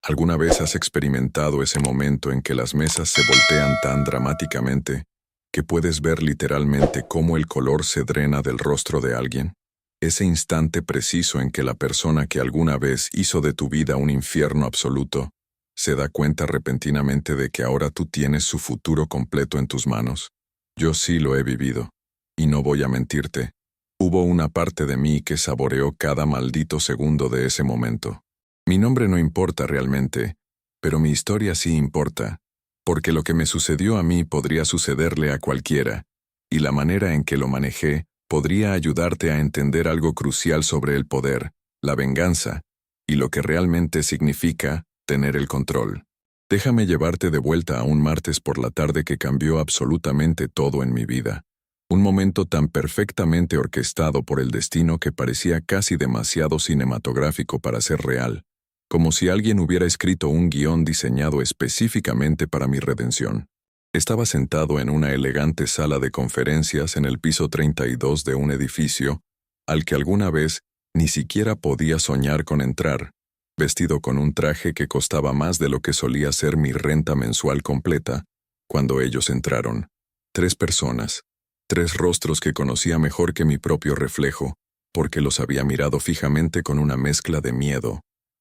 ¿Alguna vez has experimentado ese momento en que las mesas se voltean tan dramáticamente que puedes ver literalmente cómo el color se drena del rostro de alguien? Ese instante preciso en que la persona que alguna vez hizo de tu vida un infierno absoluto se da cuenta repentinamente de que ahora tú tienes su futuro completo en tus manos. Yo sí lo he vivido, y no voy a mentirte. Hubo una parte de mí que saboreó cada maldito segundo de ese momento. Mi nombre no importa realmente, pero mi historia sí importa, porque lo que me sucedió a mí podría sucederle a cualquiera, y la manera en que lo manejé podría ayudarte a entender algo crucial sobre el poder, la venganza, y lo que realmente significa tener el control. Déjame llevarte de vuelta a un martes por la tarde que cambió absolutamente todo en mi vida. Un momento tan perfectamente orquestado por el destino que parecía casi demasiado cinematográfico para ser real, como si alguien hubiera escrito un guión diseñado específicamente para mi redención. Estaba sentado en una elegante sala de conferencias en el piso 32 de un edificio al que alguna vez ni siquiera podía soñar con entrar, vestido con un traje que costaba más de lo que solía ser mi renta mensual completa, cuando ellos entraron. 3 personas, 3 rostros que conocía mejor que mi propio reflejo, porque los había mirado fijamente con una mezcla de miedo,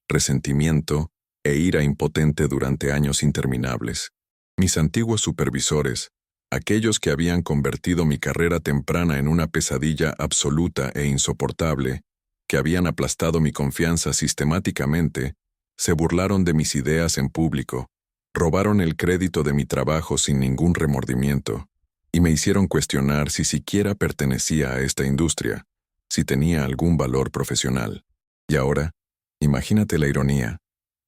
resentimiento e ira impotente durante años interminables. Mis antiguos supervisores, aquellos que habían convertido mi carrera temprana en una pesadilla absoluta e insoportable, que habían aplastado mi confianza sistemáticamente, se burlaron de mis ideas en público, robaron el crédito de mi trabajo sin ningún remordimiento, y me hicieron cuestionar si siquiera pertenecía a esta industria, si tenía algún valor profesional. Y ahora, imagínate la ironía.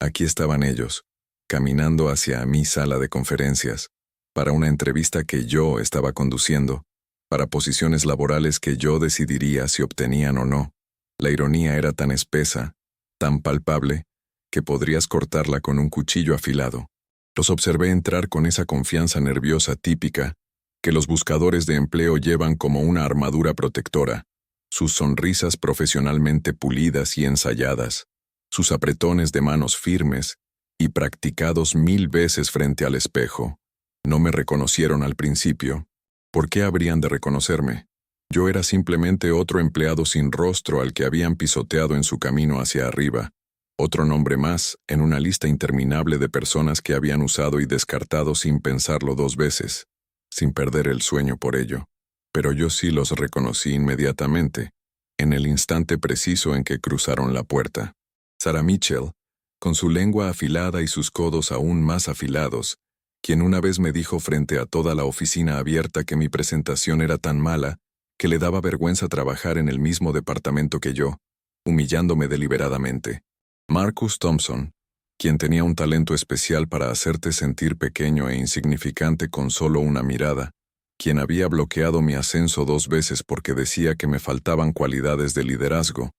Aquí estaban ellos, caminando hacia mi sala de conferencias, para una entrevista que yo estaba conduciendo, para posiciones laborales que yo decidiría si obtenían o no. La ironía era tan espesa, tan palpable, que podrías cortarla con un cuchillo afilado. Los observé entrar con esa confianza nerviosa típica que los buscadores de empleo llevan como una armadura protectora, sus sonrisas profesionalmente pulidas y ensayadas, sus apretones de manos firmes y practicados 1000 veces frente al espejo. No me reconocieron al principio. ¿Por qué habrían de reconocerme? Yo era simplemente otro empleado sin rostro al que habían pisoteado en su camino hacia arriba, otro nombre más en una lista interminable de personas que habían usado y descartado sin pensarlo 2 veces, sin perder el sueño por ello. Pero yo sí los reconocí inmediatamente, en el instante preciso en que cruzaron la puerta. Sarah Mitchell, con su lengua afilada y sus codos aún más afilados, quien una vez me dijo frente a toda la oficina abierta que mi presentación era tan mala que le daba vergüenza trabajar en el mismo departamento que yo, humillándome deliberadamente. Marcus Thompson, quien tenía un talento especial para hacerte sentir pequeño e insignificante con solo una mirada, quien había bloqueado mi ascenso 2 veces porque decía que me faltaban cualidades de liderazgo,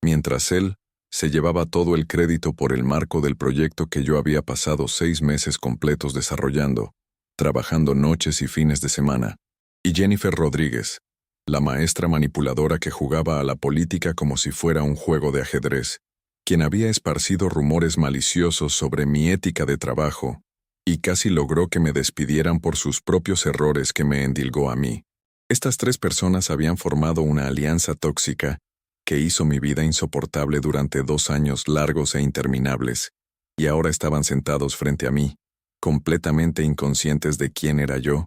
mientras él se llevaba todo el crédito por el marco del proyecto que yo había pasado 6 meses completos desarrollando, trabajando noches y fines de semana. Y Jennifer Rodríguez, la maestra manipuladora que jugaba a la política como si fuera un juego de ajedrez, quien había esparcido rumores maliciosos sobre mi ética de trabajo, y casi logró que me despidieran por sus propios errores que me endilgó a mí. Estas 3 personas habían formado una alianza tóxica que hizo mi vida insoportable durante 2 años largos e interminables, y ahora estaban sentados frente a mí, completamente inconscientes de quién era yo,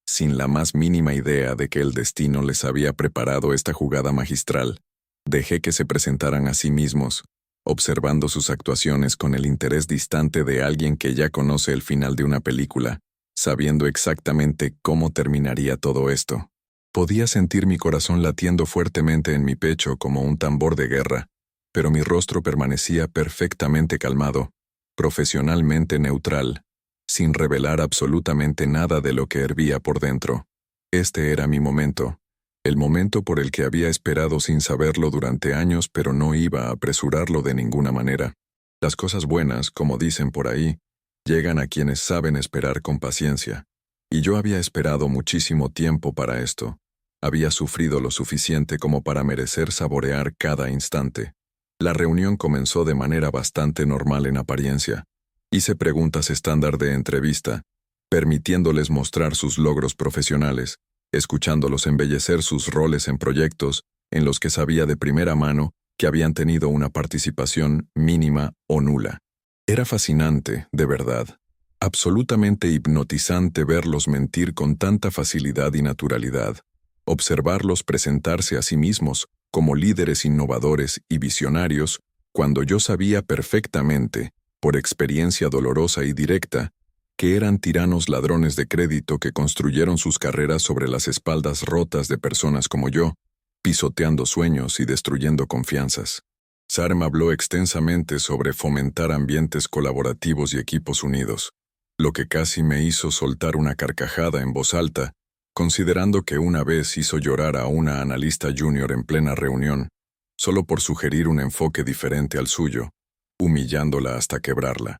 sin la más mínima idea de que el destino les había preparado esta jugada magistral. Dejé que se presentaran a sí mismos, observando sus actuaciones con el interés distante de alguien que ya conoce el final de una película, sabiendo exactamente cómo terminaría todo esto. Podía sentir mi corazón latiendo fuertemente en mi pecho como un tambor de guerra, pero mi rostro permanecía perfectamente calmado, profesionalmente neutral, sin revelar absolutamente nada de lo que hervía por dentro. Este era mi momento, el momento por el que había esperado sin saberlo durante años, pero no iba a apresurarlo de ninguna manera. Las cosas buenas, como dicen por ahí, llegan a quienes saben esperar con paciencia. Y yo había esperado muchísimo tiempo para esto. Había sufrido lo suficiente como para merecer saborear cada instante. La reunión comenzó de manera bastante normal en apariencia. Hice preguntas estándar de entrevista, permitiéndoles mostrar sus logros profesionales, escuchándolos embellecer sus roles en proyectos en los que sabía de primera mano que habían tenido una participación mínima o nula. Era fascinante, de verdad, absolutamente hipnotizante verlos mentir con tanta facilidad y naturalidad, observarlos presentarse a sí mismos como líderes innovadores y visionarios cuando yo sabía perfectamente, por experiencia dolorosa y directa, que eran tiranos ladrones de crédito que construyeron sus carreras sobre las espaldas rotas de personas como yo, pisoteando sueños y destruyendo confianzas. Sarm habló extensamente sobre fomentar ambientes colaborativos y equipos unidos, lo que casi me hizo soltar una carcajada en voz alta, considerando que una vez hizo llorar a una analista junior en plena reunión, solo por sugerir un enfoque diferente al suyo, humillándola hasta quebrarla.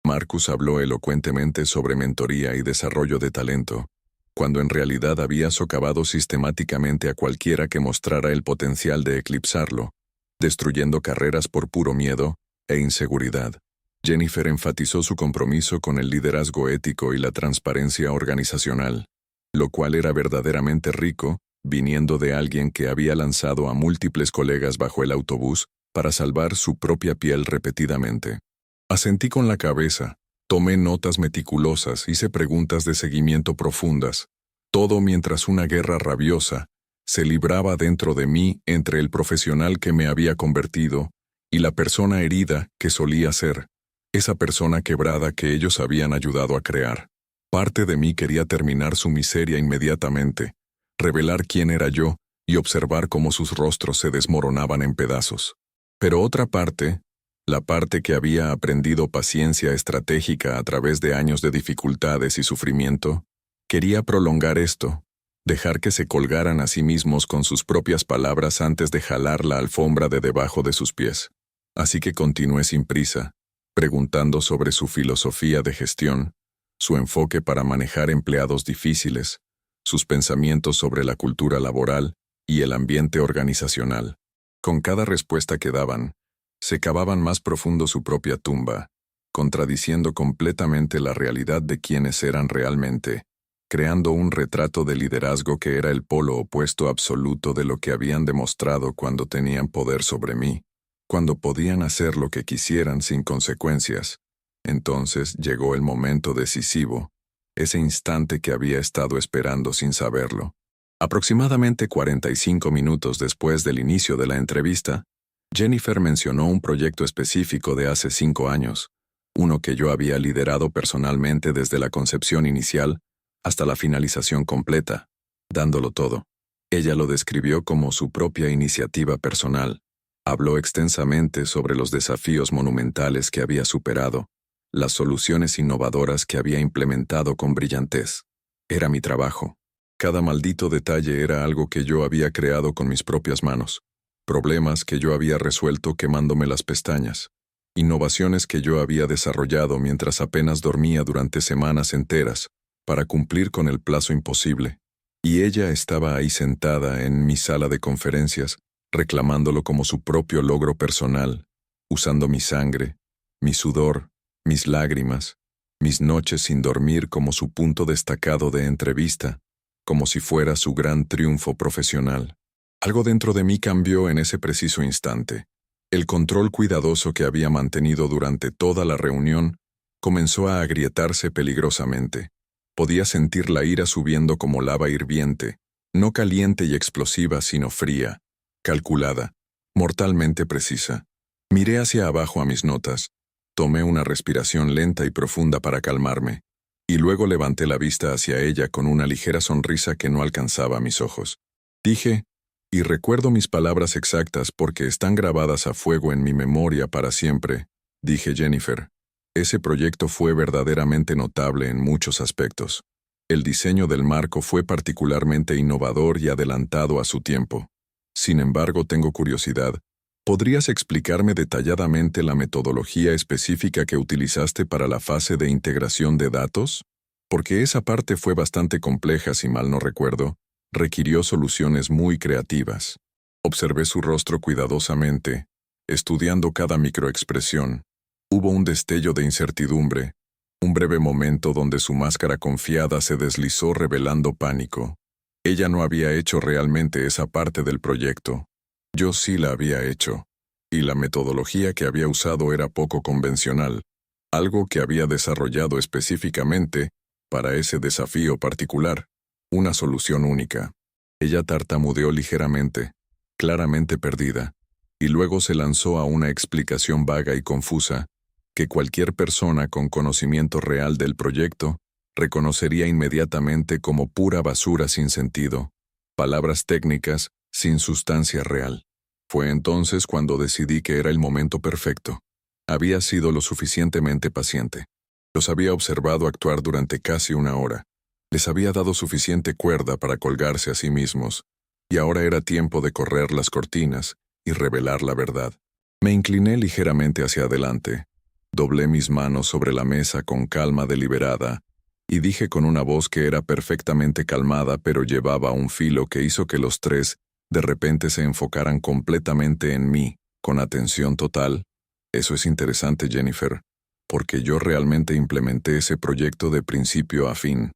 Marcus habló elocuentemente sobre mentoría y desarrollo de talento, cuando en realidad había socavado sistemáticamente a cualquiera que mostrara el potencial de eclipsarlo, destruyendo carreras por puro miedo e inseguridad. Jennifer enfatizó su compromiso con el liderazgo ético y la transparencia organizacional, lo cual era verdaderamente rico, viniendo de alguien que había lanzado a múltiples colegas bajo el autobús para salvar su propia piel repetidamente. Asentí con la cabeza, tomé notas meticulosas, hice preguntas de seguimiento profundas, todo mientras una guerra rabiosa se libraba dentro de mí entre el profesional que me había convertido y la persona herida que solía ser, esa persona quebrada que ellos habían ayudado a crear. Parte de mí quería terminar su miseria inmediatamente, revelar quién era yo y observar cómo sus rostros se desmoronaban en pedazos. Pero otra parte, la parte que había aprendido paciencia estratégica a través de años de dificultades y sufrimiento, quería prolongar esto, dejar que se colgaran a sí mismos con sus propias palabras antes de jalar la alfombra de debajo de sus pies. Así que continué sin prisa, preguntando sobre su filosofía de gestión, su enfoque para manejar empleados difíciles, sus pensamientos sobre la cultura laboral y el ambiente organizacional. Con cada respuesta que daban, se cavaban más profundo su propia tumba, contradiciendo completamente la realidad de quienes eran realmente, creando un retrato de liderazgo que era el polo opuesto absoluto de lo que habían demostrado cuando tenían poder sobre mí, cuando podían hacer lo que quisieran sin consecuencias. Entonces llegó el momento decisivo, ese instante que había estado esperando sin saberlo. Aproximadamente 45 minutos después del inicio de la entrevista, Jennifer mencionó un proyecto específico de hace 5 años, uno que yo había liderado personalmente desde la concepción inicial hasta la finalización completa, dándolo todo. Ella lo describió como su propia iniciativa personal. Habló extensamente sobre los desafíos monumentales que había superado, las soluciones innovadoras que había implementado con brillantez. Era mi trabajo. Cada maldito detalle era algo que yo había creado con mis propias manos, problemas que yo había resuelto quemándome las pestañas, innovaciones que yo había desarrollado mientras apenas dormía durante semanas enteras para cumplir con el plazo imposible. Y ella estaba ahí sentada en mi sala de conferencias, reclamándolo como su propio logro personal, usando mi sangre, mi sudor, mis lágrimas, mis noches sin dormir como su punto destacado de entrevista, como si fuera su gran triunfo profesional. Algo dentro de mí cambió en ese preciso instante. El control cuidadoso que había mantenido durante toda la reunión comenzó a agrietarse peligrosamente. Podía sentir la ira subiendo como lava hirviente, no caliente y explosiva, sino fría, calculada, mortalmente precisa. Miré hacia abajo a mis notas, tomé una respiración lenta y profunda para calmarme, y luego levanté la vista hacia ella con una ligera sonrisa que no alcanzaba mis ojos. Dije, y recuerdo mis palabras exactas porque están grabadas a fuego en mi memoria para siempre, dije Jennifer. Ese proyecto fue verdaderamente notable en muchos aspectos. El diseño del marco fue particularmente innovador y adelantado a su tiempo. Sin embargo, tengo curiosidad. ¿Podrías explicarme detalladamente la metodología específica que utilizaste para la fase de integración de datos? Porque esa parte fue bastante compleja, si mal no recuerdo. Requirió soluciones muy creativas. Observé su rostro cuidadosamente, estudiando cada microexpresión, Hubo un destello de incertidumbre, un breve momento donde su máscara confiada se deslizó revelando pánico. Ella no había hecho realmente esa parte del proyecto. Yo sí la había hecho, y la metodología que había usado era poco convencional, algo que había desarrollado específicamente para ese desafío particular, una solución única. Ella tartamudeó ligeramente, claramente perdida, y luego se lanzó a una explicación vaga y confusa, que cualquier persona con conocimiento real del proyecto reconocería inmediatamente como pura basura sin sentido, palabras técnicas sin sustancia real. Fue entonces cuando decidí que era el momento perfecto. Había sido lo suficientemente paciente. Los había observado actuar durante casi una hora. Les había dado suficiente cuerda para colgarse a sí mismos, y ahora era tiempo de correr las cortinas y revelar la verdad. Me incliné ligeramente hacia adelante, doblé mis manos sobre la mesa con calma deliberada, y dije con una voz que era perfectamente calmada pero llevaba un filo que hizo que los tres de repente se enfocaran completamente en mí, con atención total. Eso es interesante, Jennifer, porque yo realmente implementé ese proyecto de principio a fin.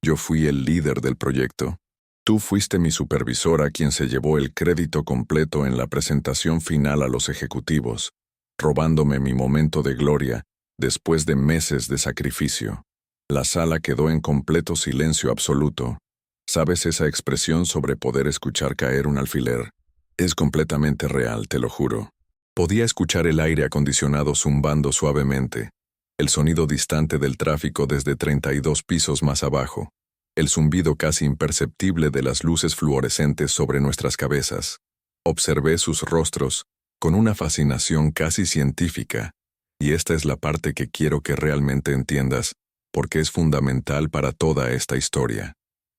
Yo fui el líder del proyecto. Tú fuiste mi supervisora quien se llevó el crédito completo en la presentación final a los ejecutivos, robándome mi momento de gloria después de meses de sacrificio. La sala quedó en completo silencio absoluto. ¿Sabes esa expresión sobre poder escuchar caer un alfiler? Es completamente real, te lo juro. Podía escuchar el aire acondicionado zumbando suavemente, el sonido distante del tráfico desde 32 pisos más abajo, el zumbido casi imperceptible de las luces fluorescentes sobre nuestras cabezas. Observé sus rostros con una fascinación casi científica, y esta es la parte que quiero que realmente entiendas, porque es fundamental para toda esta historia.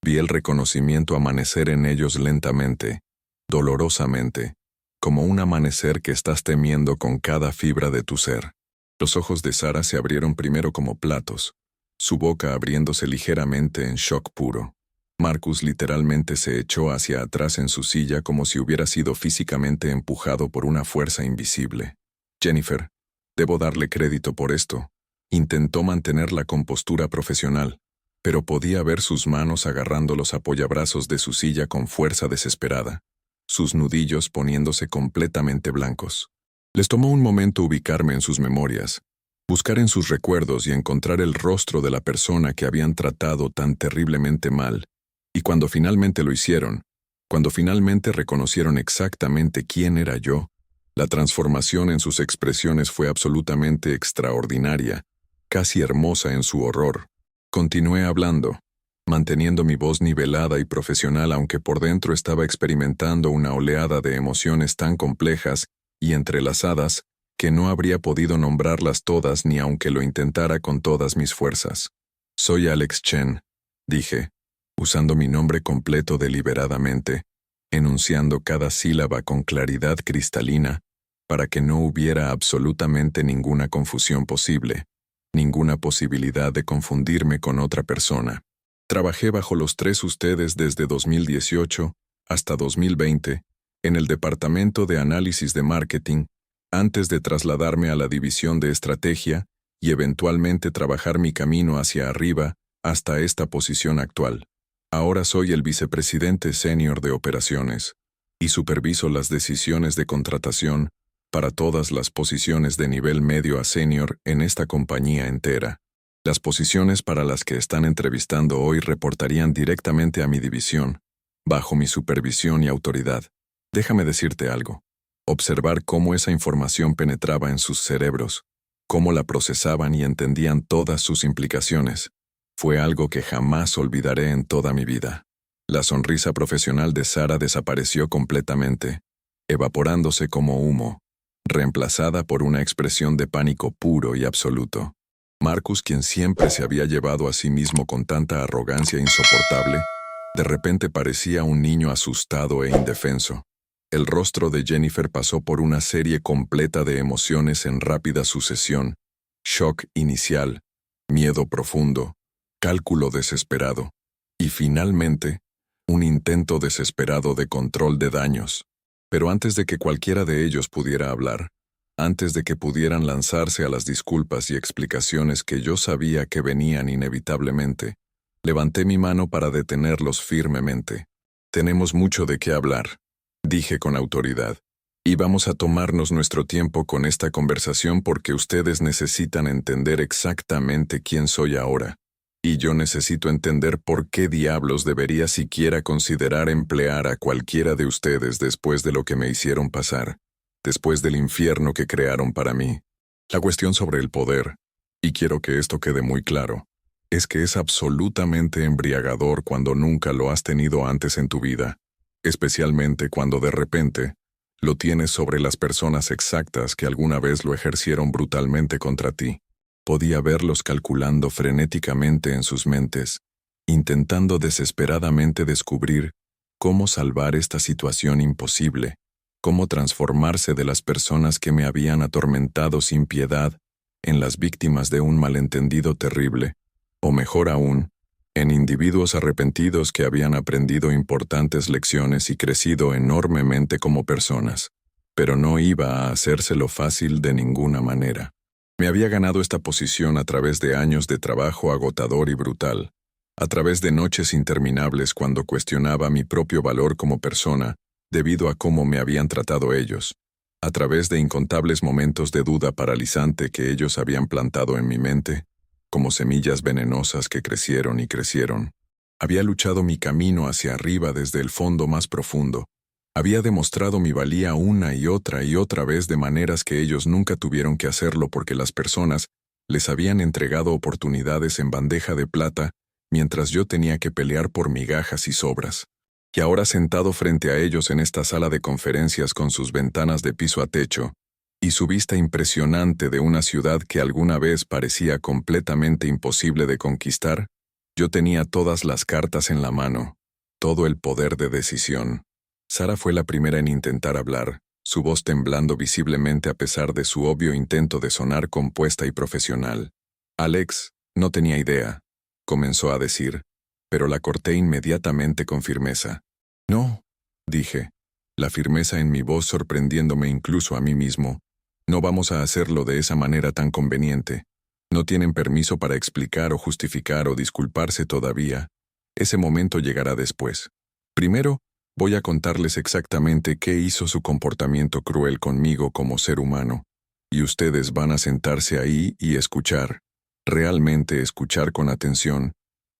Vi el reconocimiento amanecer en ellos lentamente, dolorosamente, como un amanecer que estás temiendo con cada fibra de tu ser. Los ojos de Sara se abrieron primero como platos, su boca abriéndose ligeramente en shock puro. Marcus literalmente se echó hacia atrás en su silla como si hubiera sido físicamente empujado por una fuerza invisible. Jennifer, debo darle crédito por esto. Intentó mantener la compostura profesional, pero podía ver sus manos agarrando los apoyabrazos de su silla con fuerza desesperada, sus nudillos poniéndose completamente blancos. Les tomó un momento ubicarme en sus memorias, buscar en sus recuerdos y encontrar el rostro de la persona que habían tratado tan terriblemente mal, y cuando finalmente lo hicieron, cuando finalmente reconocieron exactamente quién era yo, la transformación en sus expresiones fue absolutamente extraordinaria, casi hermosa en su horror. Continué hablando, manteniendo mi voz nivelada y profesional aunque por dentro estaba experimentando una oleada de emociones tan complejas y entrelazadas que no habría podido nombrarlas todas ni aunque lo intentara con todas mis fuerzas. Soy Alex Chen, dije, usando mi nombre completo deliberadamente, enunciando cada sílaba con claridad cristalina, para que no hubiera absolutamente ninguna confusión posible, ninguna posibilidad de confundirme con otra persona. Trabajé bajo los tres ustedes desde 2018 hasta 2020 en el Departamento de Análisis de Marketing, antes de trasladarme a la División de Estrategia y eventualmente trabajar mi camino hacia arriba hasta esta posición actual. Ahora soy el vicepresidente senior de operaciones y superviso las decisiones de contratación para todas las posiciones de nivel medio a senior en esta compañía entera. Las posiciones para las que están entrevistando hoy reportarían directamente a mi división, bajo mi supervisión y autoridad. Déjame decirte algo. Observar cómo esa información penetraba en sus cerebros, cómo la procesaban y entendían todas sus implicaciones, fue algo que jamás olvidaré en toda mi vida. La sonrisa profesional de Sara desapareció completamente, evaporándose como humo, reemplazada por una expresión de pánico puro y absoluto. Marcus, quien siempre se había llevado a sí mismo con tanta arrogancia insoportable, de repente parecía un niño asustado e indefenso. El rostro de Jennifer pasó por una serie completa de emociones en rápida sucesión: shock inicial, miedo profundo, cálculo desesperado, y finalmente, un intento desesperado de control de daños. Pero antes de que cualquiera de ellos pudiera hablar, Antes de que pudieran lanzarse a las disculpas y explicaciones que yo sabía que venían inevitablemente, levanté mi mano para detenerlos firmemente. Tenemos mucho de qué hablar, dije con autoridad, y vamos a tomarnos nuestro tiempo con esta conversación porque ustedes necesitan entender exactamente quién soy ahora, y yo necesito entender por qué diablos debería siquiera considerar emplear a cualquiera de ustedes después de lo que me hicieron pasar, después del infierno que crearon para mí. La cuestión sobre el poder, y quiero que esto quede muy claro, es que es absolutamente embriagador cuando nunca lo has tenido antes en tu vida, especialmente cuando de repente lo tienes sobre las personas exactas que alguna vez lo ejercieron brutalmente contra ti. Podía verlos calculando frenéticamente en sus mentes, intentando desesperadamente descubrir cómo salvar esta situación imposible, cómo transformarse de las personas que me habían atormentado sin piedad en las víctimas de un malentendido terrible, o mejor aún, en individuos arrepentidos que habían aprendido importantes lecciones y crecido enormemente como personas. Pero no iba a hacérselo fácil de ninguna manera. Me había ganado esta posición a través de años de trabajo agotador y brutal, a través de noches interminables cuando cuestionaba mi propio valor como persona debido a cómo me habían tratado ellos, a través de incontables momentos de duda paralizante que ellos habían plantado en mi mente, como semillas venenosas que crecieron y crecieron. Había luchado mi camino hacia arriba desde el fondo más profundo. Había demostrado mi valía una y otra vez de maneras que ellos nunca tuvieron que hacerlo porque las personas les habían entregado oportunidades en bandeja de plata mientras yo tenía que pelear por migajas y sobras. Y ahora sentado frente a ellos en esta sala de conferencias con sus ventanas de piso a techo, y su vista impresionante de una ciudad que alguna vez parecía completamente imposible de conquistar, yo tenía todas las cartas en la mano, todo el poder de decisión. Sara fue la primera en intentar hablar, su voz temblando visiblemente a pesar de su obvio intento de sonar compuesta y profesional. Alex, no tenía idea, comenzó a decir, pero la corté inmediatamente con firmeza. No, dije, la firmeza en mi voz sorprendiéndome incluso a mí mismo. No vamos a hacerlo de esa manera tan conveniente. No tienen permiso para explicar o justificar o disculparse todavía. Ese momento llegará después. Primero, voy a contarles exactamente qué hizo su comportamiento cruel conmigo como ser humano. Y ustedes van a sentarse ahí y escuchar, realmente escuchar con atención,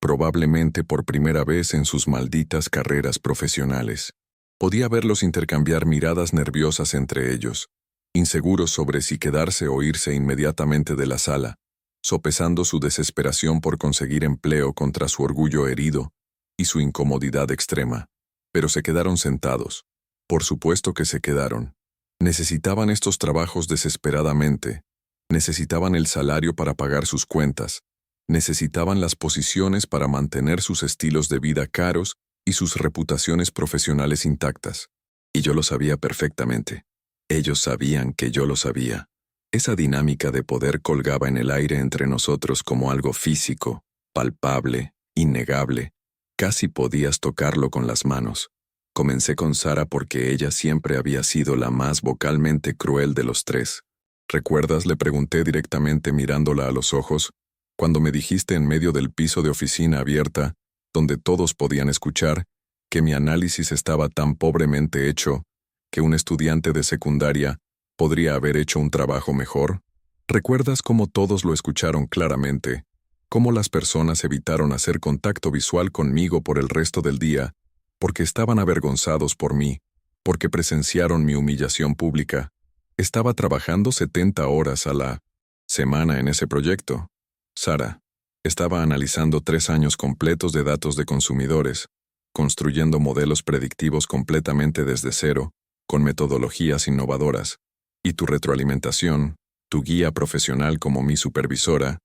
probablemente por primera vez en sus malditas carreras profesionales. Podía verlos intercambiar miradas nerviosas entre ellos, inseguros sobre si quedarse o irse inmediatamente de la sala, sopesando su desesperación por conseguir empleo contra su orgullo herido y su incomodidad extrema. Pero se quedaron sentados. Por supuesto que se quedaron. Necesitaban estos trabajos desesperadamente. Necesitaban el salario para pagar sus cuentas. Necesitaban las posiciones para mantener sus estilos de vida caros y sus reputaciones profesionales intactas. Y yo lo sabía perfectamente. Ellos sabían que yo lo sabía. Esa dinámica de poder colgaba en el aire entre nosotros como algo físico, palpable, innegable. Casi podías tocarlo con las manos. Comencé con Sara porque ella siempre había sido la más vocalmente cruel de los tres. ¿Recuerdas?, le pregunté directamente mirándola a los ojos, cuando me dijiste en medio del piso de oficina abierta, donde todos podían escuchar, que mi análisis estaba tan pobremente hecho que un estudiante de secundaria podría haber hecho un trabajo mejor? ¿Recuerdas cómo todos lo escucharon claramente? Cómo las personas evitaron hacer contacto visual conmigo por el resto del día, porque estaban avergonzados por mí, porque presenciaron mi humillación pública. Estaba trabajando 70 horas a la semana en ese proyecto. Sara estaba analizando 3 años completos de datos de consumidores, construyendo modelos predictivos completamente desde cero, con metodologías innovadoras, y tu retroalimentación, tu guía profesional como mi supervisora,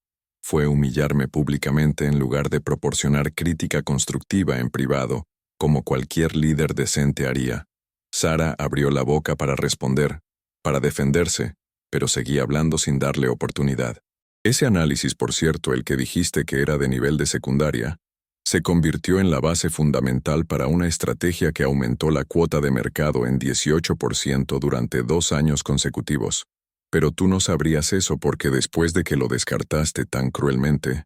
fue humillarme públicamente en lugar de proporcionar crítica constructiva en privado, como cualquier líder decente haría. Sara abrió la boca para responder, para defenderse, pero seguía hablando sin darle oportunidad. Ese análisis, por cierto, el que dijiste que era de nivel de secundaria, se convirtió en la base fundamental para una estrategia que aumentó la cuota de mercado en 18% durante 2 años consecutivos. Pero tú no sabrías eso porque después de que lo descartaste tan cruelmente,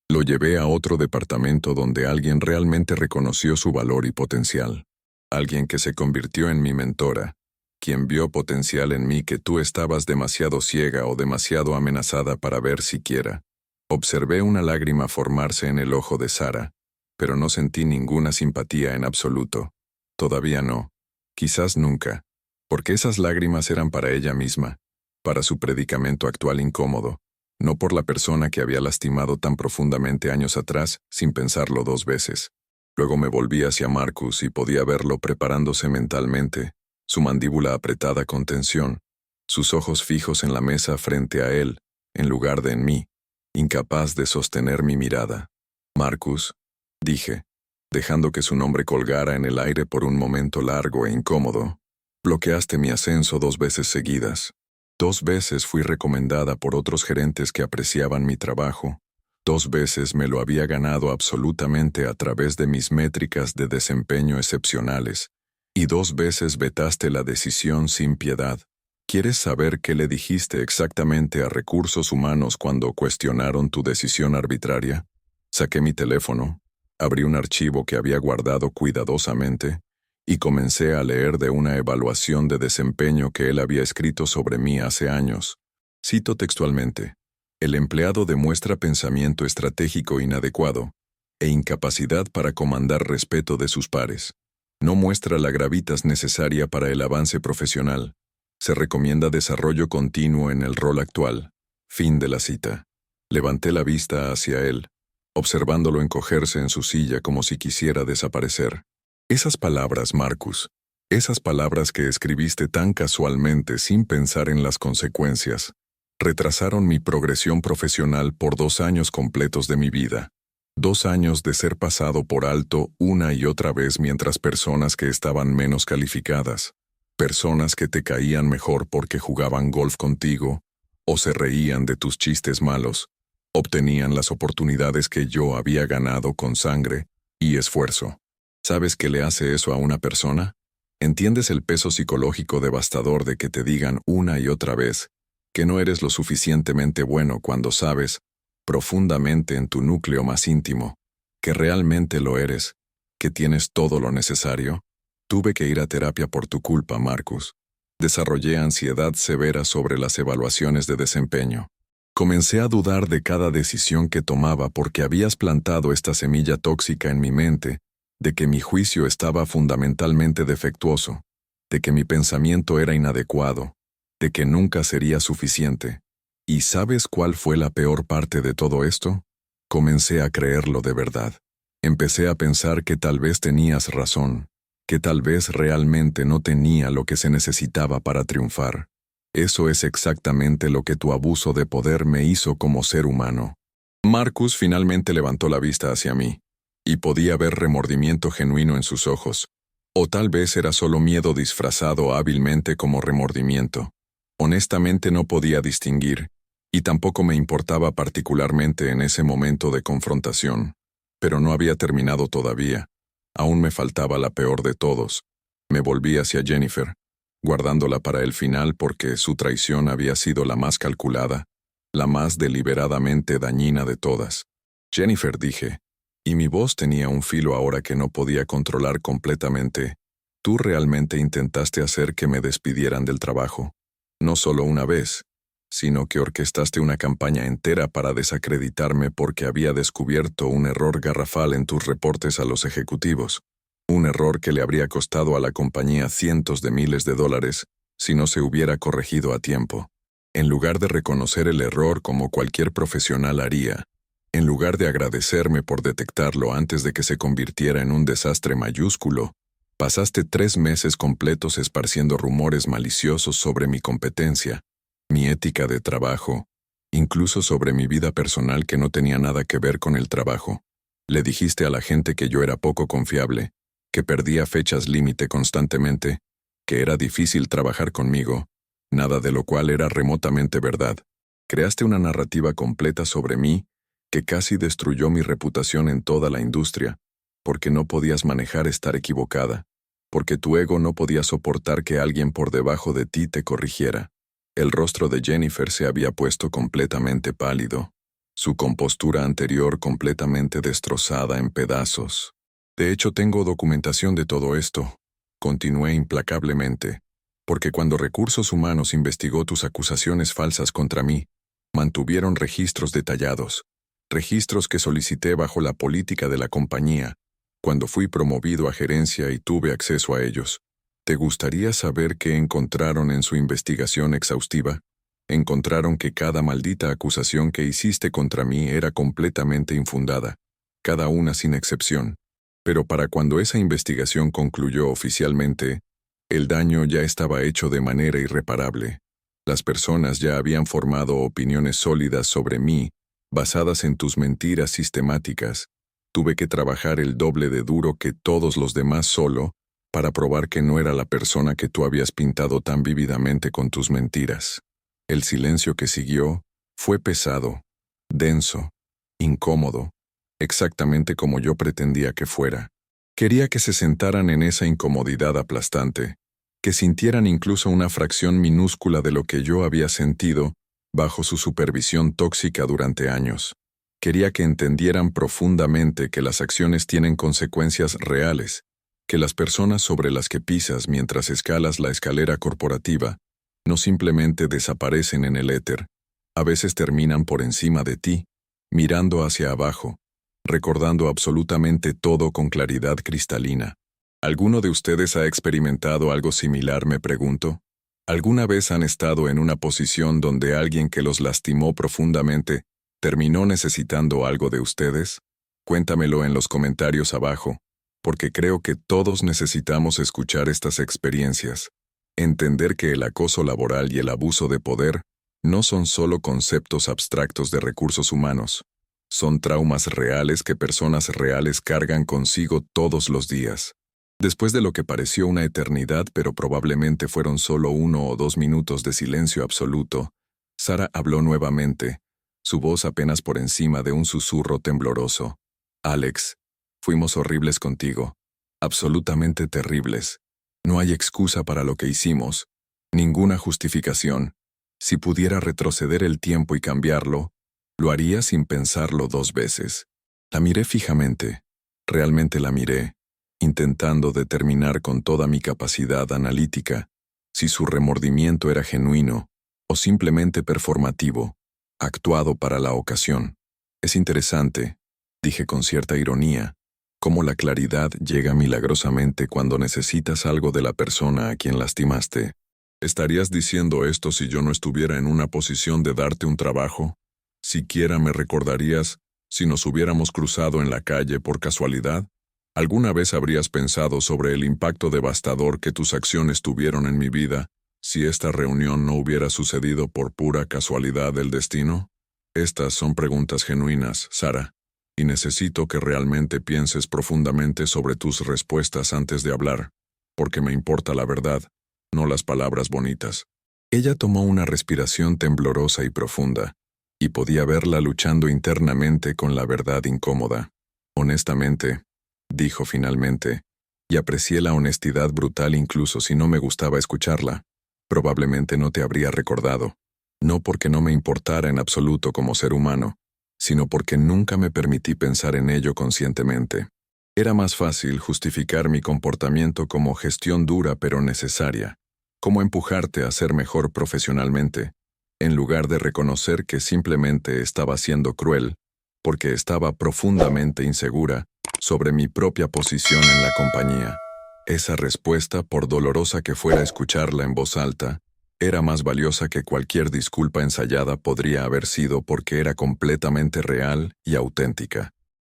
lo llevé a otro departamento donde alguien realmente reconoció su valor y potencial. Alguien que se convirtió en mi mentora, quien vio potencial en mí que tú estabas demasiado ciega o demasiado amenazada para ver siquiera. Observé una lágrima formarse en el ojo de Sara, pero no sentí ninguna simpatía en absoluto. Todavía no. Quizás nunca. Porque esas lágrimas eran para ella misma, para su predicamento actual incómodo, no por la persona que había lastimado tan profundamente años atrás sin pensarlo 2 veces. Luego me volví hacia Marcus y podía verlo preparándose mentalmente, su mandíbula apretada con tensión, sus ojos fijos en la mesa frente a él, en lugar de en mí, incapaz de sostener mi mirada. Marcus, dije, dejando que su nombre colgara en el aire por un momento largo e incómodo. Bloqueaste mi ascenso 2 veces seguidas. 2 veces fui recomendada por otros gerentes que apreciaban mi trabajo. 2 veces me lo había ganado absolutamente a través de mis métricas de desempeño excepcionales. Y 2 veces vetaste la decisión sin piedad. ¿Quieres saber qué le dijiste exactamente a Recursos Humanos cuando cuestionaron tu decisión arbitraria? Saqué mi teléfono, abrí un archivo que había guardado cuidadosamente y comencé a leer de una evaluación de desempeño que él había escrito sobre mí hace años. Cito textualmente: el empleado demuestra pensamiento estratégico inadecuado e incapacidad para comandar respeto de sus pares. No muestra la gravitas necesaria para el avance profesional. Se recomienda desarrollo continuo en el rol actual. Fin de la cita. Levanté la vista hacia él, observándolo encogerse en su silla como si quisiera desaparecer. Esas palabras, Marcus, esas palabras que escribiste tan casualmente sin pensar en las consecuencias, retrasaron mi progresión profesional por 2 años completos de mi vida. 2 años de ser pasado por alto una y otra vez mientras personas que estaban menos calificadas, personas que te caían mejor porque jugaban golf contigo o se reían de tus chistes malos, obtenían las oportunidades que yo había ganado con sangre y esfuerzo. ¿Sabes qué le hace eso a una persona? ¿Entiendes el peso psicológico devastador de que te digan una y otra vez que no eres lo suficientemente bueno cuando sabes, profundamente en tu núcleo más íntimo, que realmente lo eres, que tienes todo lo necesario? Tuve que ir a terapia por tu culpa, Marcus. Desarrollé ansiedad severa sobre las evaluaciones de desempeño. Comencé a dudar de cada decisión que tomaba porque habías plantado esta semilla tóxica en mi mente, de que mi juicio estaba fundamentalmente defectuoso, de que mi pensamiento era inadecuado, de que nunca sería suficiente. ¿Y sabes cuál fue la peor parte de todo esto? Comencé a creerlo de verdad. Empecé a pensar que tal vez tenías razón, que tal vez realmente no tenía lo que se necesitaba para triunfar. Eso es exactamente lo que tu abuso de poder me hizo como ser humano. Marcus finalmente levantó la vista hacia mí, y podía ver remordimiento genuino en sus ojos, o tal vez era solo miedo disfrazado hábilmente como remordimiento. Honestamente no podía distinguir, y tampoco me importaba particularmente en ese momento de confrontación. Pero no había terminado todavía. Aún me faltaba la peor de todos. Me volví hacia Jennifer, guardándola para el final porque su traición había sido la más calculada, la más deliberadamente dañina de todas. Jennifer, dije, y mi voz tenía un filo ahora que no podía controlar completamente. Tú realmente intentaste hacer que me despidieran del trabajo. No solo una vez, sino que orquestaste una campaña entera para desacreditarme porque había descubierto un error garrafal en tus reportes a los ejecutivos. Un error que le habría costado a la compañía cientos de miles de dólares si no se hubiera corregido a tiempo. En lugar de reconocer el error como cualquier profesional haría, en lugar de agradecerme por detectarlo antes de que se convirtiera en un desastre mayúsculo, pasaste 3 meses completos esparciendo rumores maliciosos sobre mi competencia, mi ética de trabajo, incluso sobre mi vida personal que no tenía nada que ver con el trabajo. Le dijiste a la gente que yo era poco confiable, que perdía fechas límite constantemente, que era difícil trabajar conmigo, nada de lo cual era remotamente verdad. Creaste una narrativa completa sobre mí que casi destruyó mi reputación en toda la industria, porque no podías manejar estar equivocada, porque tu ego no podía soportar que alguien por debajo de ti te corrigiera. El rostro de Jennifer se había puesto completamente pálido, su compostura anterior completamente destrozada en pedazos. De hecho, tengo documentación de todo esto, continué implacablemente, porque cuando Recursos Humanos investigó tus acusaciones falsas contra mí, mantuvieron registros detallados, registros que solicité bajo la política de la compañía, cuando fui promovido a gerencia y tuve acceso a ellos. ¿Te gustaría saber qué encontraron en su investigación exhaustiva? Encontraron que cada maldita acusación que hiciste contra mí era completamente infundada, cada una sin excepción. Pero para cuando esa investigación concluyó oficialmente, el daño ya estaba hecho de manera irreparable. Las personas ya habían formado opiniones sólidas sobre mí, basadas en tus mentiras sistemáticas. Tuve que trabajar el doble de duro que todos los demás solo, para probar que no era la persona que tú habías pintado tan vívidamente con tus mentiras. El silencio que siguió fue pesado, denso, incómodo, exactamente como yo pretendía que fuera. Quería que se sentaran en esa incomodidad aplastante, que sintieran incluso una fracción minúscula de lo que yo había sentido bajo su supervisión tóxica durante años. Quería que entendieran profundamente que las acciones tienen consecuencias reales, que las personas sobre las que pisas mientras escalas la escalera corporativa no simplemente desaparecen en el éter, a veces terminan por encima de ti, mirando hacia abajo, recordando absolutamente todo con claridad cristalina. ¿Alguno de ustedes ha experimentado algo similar, me pregunto? ¿Alguna vez han estado en una posición donde alguien que los lastimó profundamente terminó necesitando algo de ustedes? Cuéntamelo en los comentarios abajo, porque creo que todos necesitamos escuchar estas experiencias. Entender que el acoso laboral y el abuso de poder no son solo conceptos abstractos de recursos humanos. Son traumas reales que personas reales cargan consigo todos los días. Después de lo que pareció una eternidad, pero probablemente fueron solo 1 o 2 minutos de silencio absoluto, Sara habló nuevamente, su voz apenas por encima de un susurro tembloroso. Alex, fuimos horribles contigo. Absolutamente terribles. No hay excusa para lo que hicimos, ninguna justificación. Si pudiera retroceder el tiempo y cambiarlo, lo haría sin pensarlo 2 veces. La miré fijamente, realmente la miré, intentando determinar con toda mi capacidad analítica si su remordimiento era genuino o simplemente performativo, actuado para la ocasión. Es interesante, dije con cierta ironía, cómo la claridad llega milagrosamente cuando necesitas algo de la persona a quien lastimaste. ¿Estarías diciendo esto si yo no estuviera en una posición de darte un trabajo? ¿Siquiera me recordarías si nos hubiéramos cruzado en la calle por casualidad? ¿Alguna vez habrías pensado sobre el impacto devastador que tus acciones tuvieron en mi vida si esta reunión no hubiera sucedido por pura casualidad del destino? Estas son preguntas genuinas, Sara, y necesito que realmente pienses profundamente sobre tus respuestas antes de hablar, porque me importa la verdad, no las palabras bonitas. Ella tomó una respiración temblorosa y profunda, y podía verla luchando internamente con la verdad incómoda. Honestamente, dijo finalmente, y aprecié la honestidad brutal incluso si no me gustaba escucharla. Probablemente no te habría recordado, no porque no me importara en absoluto como ser humano, sino porque nunca me permití pensar en ello conscientemente. Era más fácil justificar mi comportamiento como gestión dura pero necesaria, como empujarte a ser mejor profesionalmente, en lugar de reconocer que simplemente estaba siendo cruel, porque estaba profundamente insegura sobre mi propia posición en la compañía. Esa respuesta, por dolorosa que fuera escucharla en voz alta, era más valiosa que cualquier disculpa ensayada podría haber sido porque era completamente real y auténtica.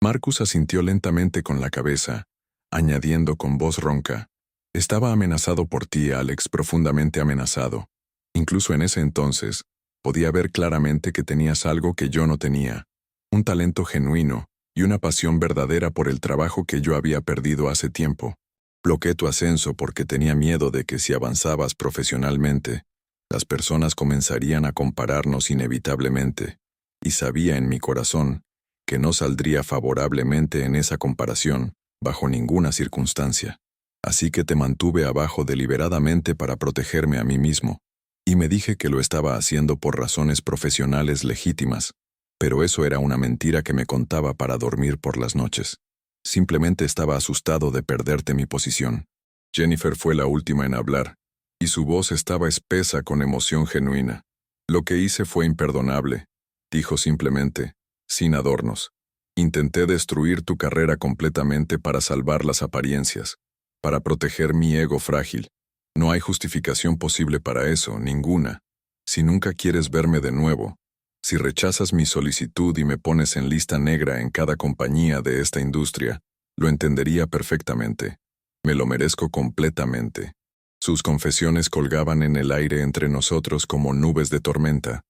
Marcus asintió lentamente con la cabeza, añadiendo con voz ronca, «Estaba amenazado por ti, Alex, profundamente amenazado. Incluso en ese entonces, podía ver claramente que tenías algo que yo no tenía, un talento genuino y una pasión verdadera por el trabajo que yo había perdido hace tiempo. Bloqueé tu ascenso porque tenía miedo de que si avanzabas profesionalmente, las personas comenzarían a compararnos inevitablemente, y sabía en mi corazón que no saldría favorablemente en esa comparación bajo ninguna circunstancia. Así que te mantuve abajo deliberadamente para protegerme a mí mismo. Y me dije que lo estaba haciendo por razones profesionales legítimas, pero eso era una mentira que me contaba para dormir por las noches. Simplemente estaba asustado de perderte mi posición. Jennifer fue la última en hablar, y su voz estaba espesa con emoción genuina. Lo que hice fue imperdonable, dijo simplemente, sin adornos. Intenté destruir tu carrera completamente para salvar las apariencias, para proteger mi ego frágil. No hay justificación posible para eso, ninguna. Si nunca quieres verme de nuevo, si rechazas mi solicitud y me pones en lista negra en cada compañía de esta industria, lo entendería perfectamente. Me lo merezco completamente. Sus confesiones colgaban en el aire entre nosotros como nubes de tormenta,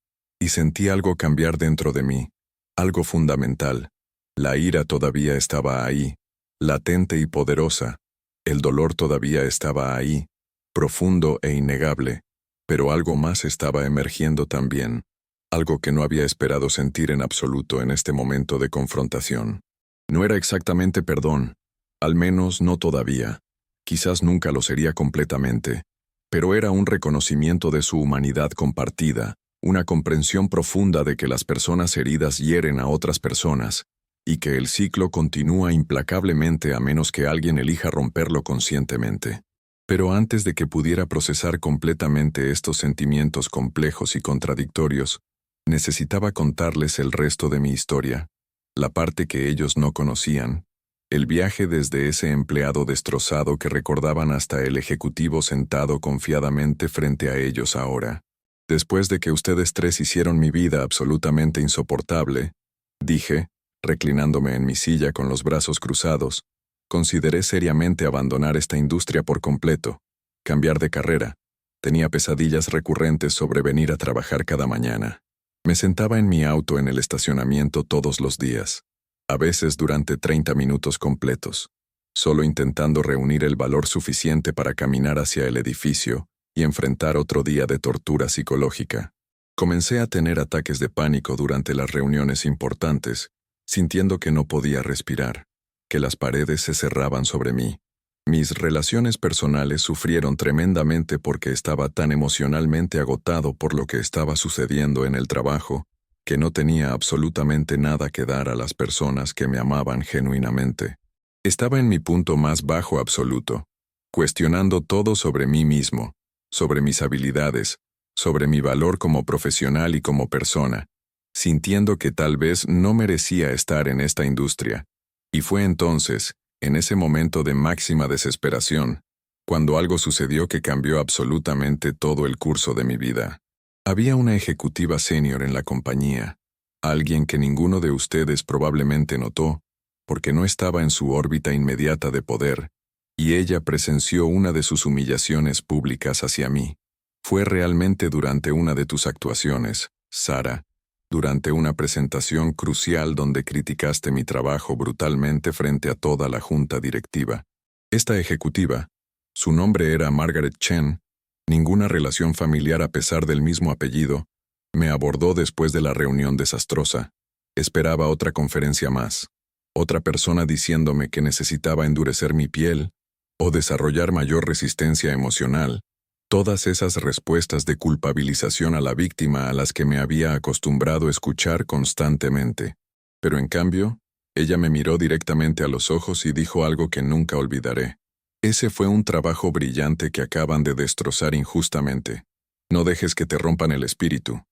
y sentí algo cambiar dentro de mí, algo fundamental. La ira todavía estaba ahí, latente y poderosa. El dolor todavía estaba ahí, profundo e innegable, pero algo más estaba emergiendo también, algo que no había esperado sentir en absoluto en este momento de confrontación. No era exactamente perdón, al menos no todavía. Quizás nunca lo sería completamente, pero era un reconocimiento de su humanidad compartida, una comprensión profunda de que las personas heridas hieren a otras personas, y que el ciclo continúa implacablemente a menos que alguien elija romperlo conscientemente. Pero antes de que pudiera procesar completamente estos sentimientos complejos y contradictorios, necesitaba contarles el resto de mi historia, la parte que ellos no conocían, el viaje desde ese empleado destrozado que recordaban hasta el ejecutivo sentado confiadamente frente a ellos ahora. Después de que ustedes tres hicieron mi vida absolutamente insoportable, dije, reclinándome en mi silla con los brazos cruzados, consideré seriamente abandonar esta industria por completo, cambiar de carrera. Tenía pesadillas recurrentes sobre venir a trabajar cada mañana. Me sentaba en mi auto en el estacionamiento todos los días, a veces durante 30 minutos completos, solo intentando reunir el valor suficiente para caminar hacia el edificio y enfrentar otro día de tortura psicológica. Comencé a tener ataques de pánico durante las reuniones importantes, sintiendo que no podía respirar, que las paredes se cerraban sobre mí. Mis relaciones personales sufrieron tremendamente porque estaba tan emocionalmente agotado por lo que estaba sucediendo en el trabajo, que no tenía absolutamente nada que dar a las personas que me amaban genuinamente. Estaba en mi punto más bajo absoluto, cuestionando todo sobre mí mismo, sobre mis habilidades, sobre mi valor como profesional y como persona, sintiendo que tal vez no merecía estar en esta industria. Y fue entonces, en ese momento de máxima desesperación, cuando algo sucedió que cambió absolutamente todo el curso de mi vida. Había una ejecutiva senior en la compañía, alguien que ninguno de ustedes probablemente notó, porque no estaba en su órbita inmediata de poder, y ella presenció una de sus humillaciones públicas hacia mí. Fue realmente durante una de tus actuaciones, Sara, durante una presentación crucial donde criticaste mi trabajo brutalmente frente a toda la junta directiva. Esta ejecutiva, su nombre era Margaret Chen, ninguna relación familiar a pesar del mismo apellido, me abordó después de la reunión desastrosa. Esperaba otra conferencia más, otra persona diciéndome que necesitaba endurecer mi piel o desarrollar mayor resistencia emocional. Todas esas respuestas de culpabilización a la víctima a las que me había acostumbrado a escuchar constantemente. Pero en cambio, ella me miró directamente a los ojos y dijo algo que nunca olvidaré. Ese fue un trabajo brillante que acaban de destrozar injustamente. No dejes que te rompan el espíritu.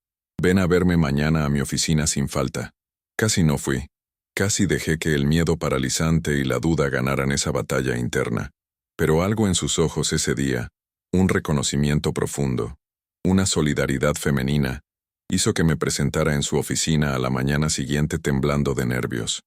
Ven a verme mañana a mi oficina sin falta. Casi no fui. Casi dejé que el miedo paralizante y la duda ganaran esa batalla interna. Pero algo en sus ojos ese día, un reconocimiento profundo, una solidaridad femenina, hizo que me presentara en su oficina a la mañana siguiente temblando de nervios.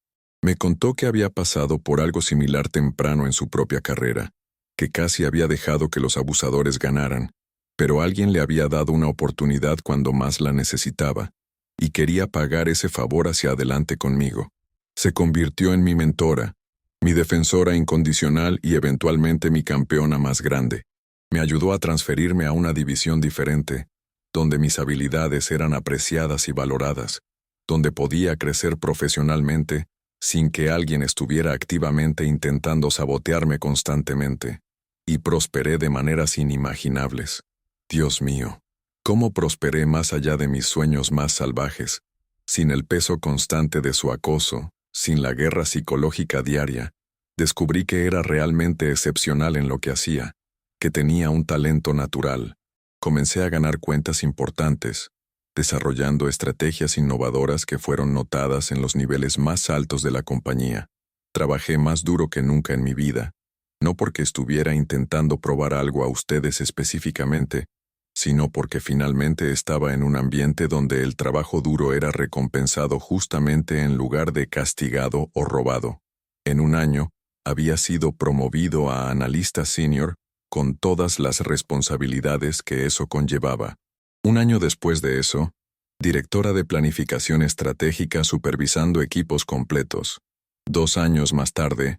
Me contó que había pasado por algo similar temprano en su propia carrera, que casi había dejado que los abusadores ganaran, pero alguien le había dado una oportunidad cuando más la necesitaba, y quería pagar ese favor hacia adelante conmigo. Se convirtió en mi mentora, mi defensora incondicional y eventualmente mi campeona más grande. Me ayudó a transferirme a una división diferente, donde mis habilidades eran apreciadas y valoradas, donde podía crecer profesionalmente sin que alguien estuviera activamente intentando sabotearme constantemente, y prosperé de maneras inimaginables. Dios mío, Cómo prosperé más allá de mis sueños más salvajes, sin el peso constante de su acoso, sin la guerra psicológica diaria. Descubrí que era realmente excepcional en lo que hacía, que tenía un talento natural. Comencé a ganar cuentas importantes, desarrollando estrategias innovadoras que fueron notadas en los niveles más altos de la compañía. Trabajé más duro que nunca en mi vida, no porque estuviera intentando probar algo a ustedes específicamente, sino porque finalmente estaba en un ambiente donde el trabajo duro era recompensado justamente en lugar de castigado o robado. En un año, había sido promovido a analista senior, con todas las responsabilidades que eso conllevaba. Un año después de eso, directora de planificación estratégica supervisando equipos completos. 2 años más tarde,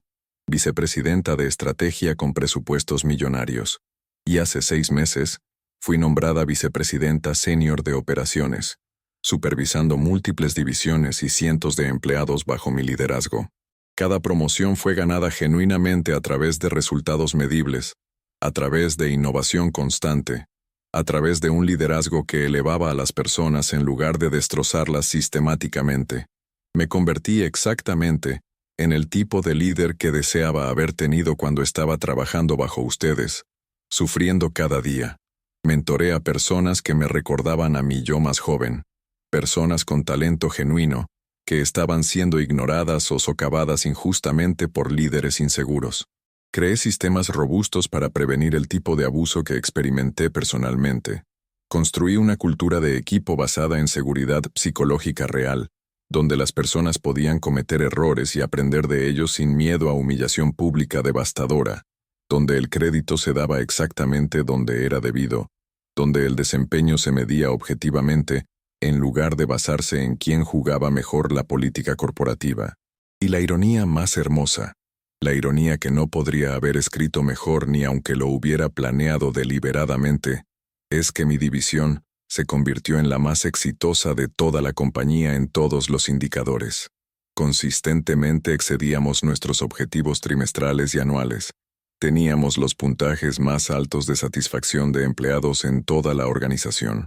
vicepresidenta de estrategia con presupuestos millonarios. Y hace 6 meses, fui nombrada vicepresidenta senior de operaciones, supervisando múltiples divisiones y cientos de empleados bajo mi liderazgo. Cada promoción fue ganada genuinamente a través de resultados medibles, a través de innovación constante, a través de un liderazgo que elevaba a las personas en lugar de destrozarlas sistemáticamente. Me convertí exactamente en el tipo de líder que deseaba haber tenido cuando estaba trabajando bajo ustedes, sufriendo cada día. Mentoré a personas que me recordaban a mi yo más joven, personas con talento genuino, que estaban siendo ignoradas o socavadas injustamente por líderes inseguros. Creé sistemas robustos para prevenir el tipo de abuso que experimenté personalmente. Construí una cultura de equipo basada en seguridad psicológica real, donde las personas podían cometer errores y aprender de ellos sin miedo a humillación pública devastadora, donde el crédito se daba exactamente donde era debido, donde el desempeño se medía objetivamente, en lugar de basarse en quién jugaba mejor la política corporativa. Y la ironía más hermosa, la ironía que no podría haber escrito mejor ni aunque lo hubiera planeado deliberadamente, es que mi división se convirtió en la más exitosa de toda la compañía en todos los indicadores. Consistentemente excedíamos nuestros objetivos trimestrales y anuales. Teníamos los puntajes más altos de satisfacción de empleados en toda la organización.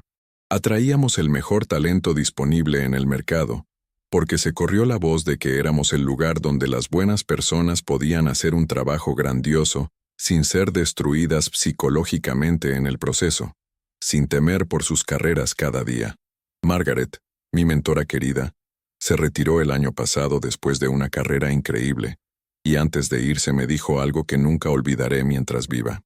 Atraíamos el mejor talento disponible en el mercado, porque se corrió la voz de que éramos el lugar donde las buenas personas podían hacer un trabajo grandioso sin ser destruidas psicológicamente en el proceso, sin temer por sus carreras cada día. Margaret, mi mentora querida, se retiró el año pasado después de una carrera increíble, y antes de irse me dijo algo que nunca olvidaré mientras viva.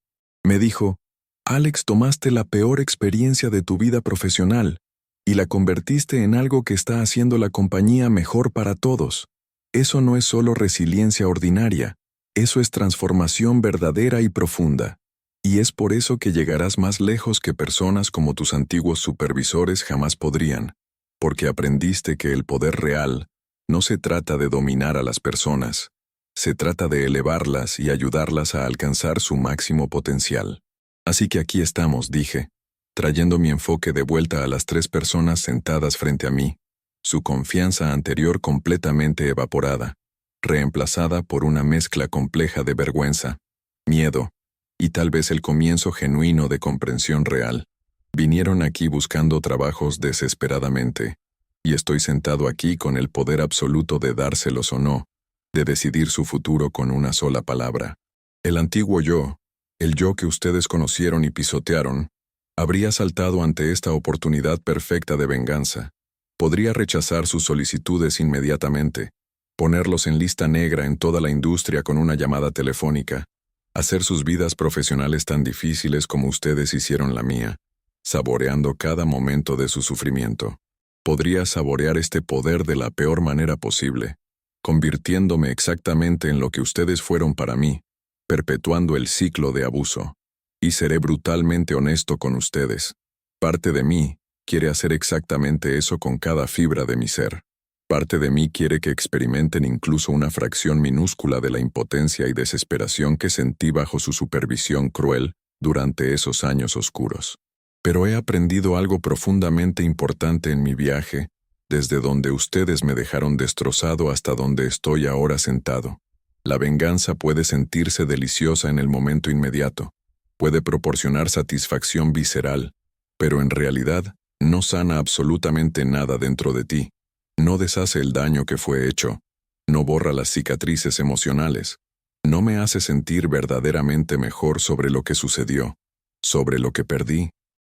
Me dijo, Alex, tomaste la peor experiencia de tu vida profesional y la convertiste en algo que está haciendo la compañía mejor para todos. Eso no es solo resiliencia ordinaria, eso es transformación verdadera y profunda. Y es por eso que llegarás más lejos que personas como tus antiguos supervisores jamás podrían, porque aprendiste que el poder real no se trata de dominar a las personas, se trata de elevarlas y ayudarlas a alcanzar su máximo potencial. Así que aquí estamos, dije, trayendo mi enfoque de vuelta a las 3 personas sentadas frente a mí, su confianza anterior completamente evaporada, reemplazada por una mezcla compleja de vergüenza, miedo, y tal vez el comienzo genuino de comprensión real. Vinieron aquí buscando trabajos desesperadamente, y estoy sentado aquí con el poder absoluto de dárselos o no, de decidir su futuro con una sola palabra. El antiguo yo, el yo que ustedes conocieron y pisotearon, habría saltado ante esta oportunidad perfecta de venganza. Podría rechazar sus solicitudes inmediatamente, ponerlos en lista negra en toda la industria con una llamada telefónica, hacer sus vidas profesionales tan difíciles como ustedes hicieron la mía, saboreando cada momento de su sufrimiento. Podría saborear este poder de la peor manera posible, convirtiéndome exactamente en lo que ustedes fueron para mí, perpetuando el ciclo de abuso. Y seré brutalmente honesto con ustedes. Parte de mí quiere hacer exactamente eso con cada fibra de mi ser. Parte de mí quiere que experimenten incluso una fracción minúscula de la impotencia y desesperación que sentí bajo su supervisión cruel durante esos años oscuros. Pero he aprendido algo profundamente importante en mi viaje, desde donde ustedes me dejaron destrozado hasta donde estoy ahora sentado. La venganza puede sentirse deliciosa en el momento inmediato, puede proporcionar satisfacción visceral, pero en realidad no sana absolutamente nada dentro de ti, no deshace el daño que fue hecho, no borra las cicatrices emocionales, no me hace sentir verdaderamente mejor sobre lo que sucedió, sobre lo que perdí,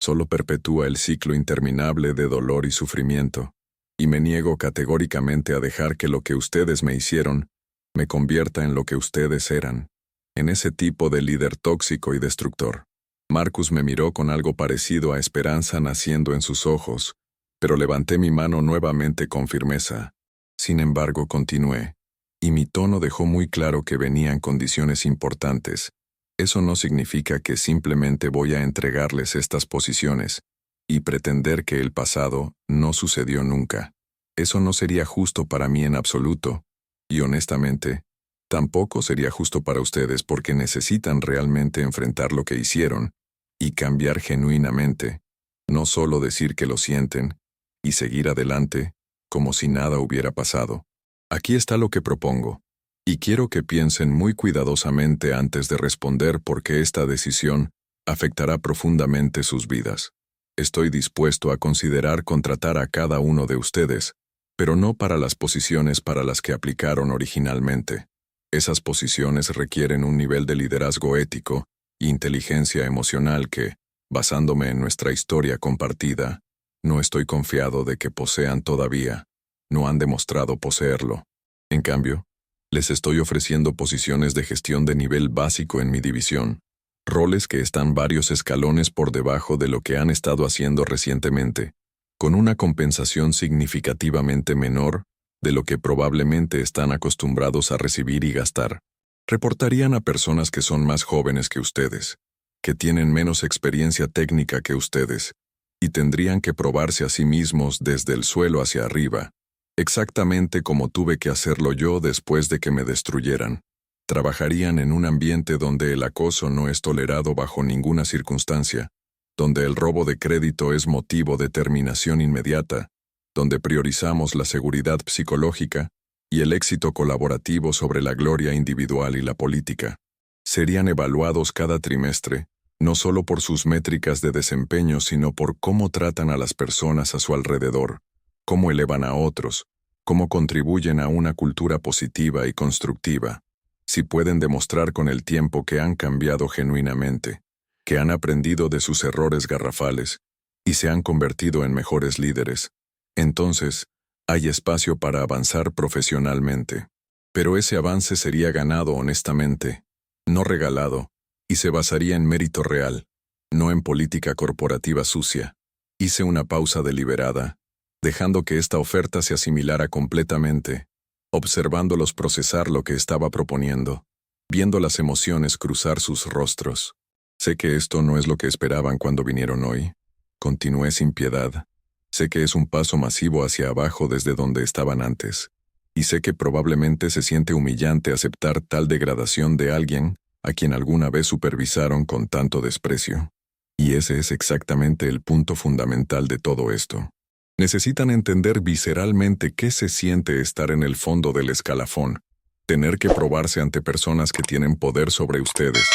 solo perpetúa el ciclo interminable de dolor y sufrimiento, y me niego categóricamente a dejar que lo que ustedes me hicieron me convierta en lo que ustedes eran, en ese tipo de líder tóxico y destructor. Marcus me miró con algo parecido a esperanza naciendo en sus ojos, pero levanté mi mano nuevamente con firmeza. Sin embargo, continué, y mi tono dejó muy claro que venían condiciones importantes. Eso no significa que simplemente voy a entregarles estas posiciones y pretender que el pasado no sucedió nunca. Eso no sería justo para mí en absoluto, y honestamente, tampoco sería justo para ustedes porque necesitan realmente enfrentar lo que hicieron y cambiar genuinamente, no solo decir que lo sienten y seguir adelante como si nada hubiera pasado. Aquí está lo que propongo, y quiero que piensen muy cuidadosamente antes de responder porque esta decisión afectará profundamente sus vidas. Estoy dispuesto a considerar contratar a cada uno de ustedes, pero no para las posiciones para las que aplicaron originalmente. Esas posiciones requieren un nivel de liderazgo ético e inteligencia emocional que, basándome en nuestra historia compartida, no estoy confiado de que posean todavía. No han demostrado poseerlo. En cambio, les estoy ofreciendo posiciones de gestión de nivel básico en mi división, roles que están varios escalones por debajo de lo que han estado haciendo recientemente, con una compensación significativamente menor de lo que probablemente están acostumbrados a recibir y gastar. Reportarían a personas que son más jóvenes que ustedes, que tienen menos experiencia técnica que ustedes, y tendrían que probarse a sí mismos desde el suelo hacia arriba, exactamente como tuve que hacerlo yo después de que me destruyeran. Trabajarían en un ambiente donde el acoso no es tolerado bajo ninguna circunstancia, donde el robo de crédito es motivo de terminación inmediata, donde priorizamos la seguridad psicológica y el éxito colaborativo sobre la gloria individual y la política. Serían evaluados cada trimestre, no solo por sus métricas de desempeño, sino por cómo tratan a las personas a su alrededor, cómo elevan a otros, cómo contribuyen a una cultura positiva y constructiva. Si pueden demostrar con el tiempo que han cambiado genuinamente, que han aprendido de sus errores garrafales y se han convertido en mejores líderes, entonces hay espacio para avanzar profesionalmente. Pero ese avance sería ganado honestamente, no regalado, y se basaría en mérito real, no en política corporativa sucia. Hice una pausa deliberada, dejando que esta oferta se asimilara completamente, observándolos procesar lo que estaba proponiendo, viendo las emociones cruzar sus rostros. Sé que esto no es lo que esperaban cuando vinieron hoy. Continué sin piedad. Sé que es un paso masivo hacia abajo desde donde estaban antes. Y sé que probablemente se siente humillante aceptar tal degradación de alguien a quien alguna vez supervisaron con tanto desprecio. Y ese es exactamente el punto fundamental de todo esto. Necesitan entender visceralmente qué se siente estar en el fondo del escalafón, tener que probarse ante personas que tienen poder sobre ustedes,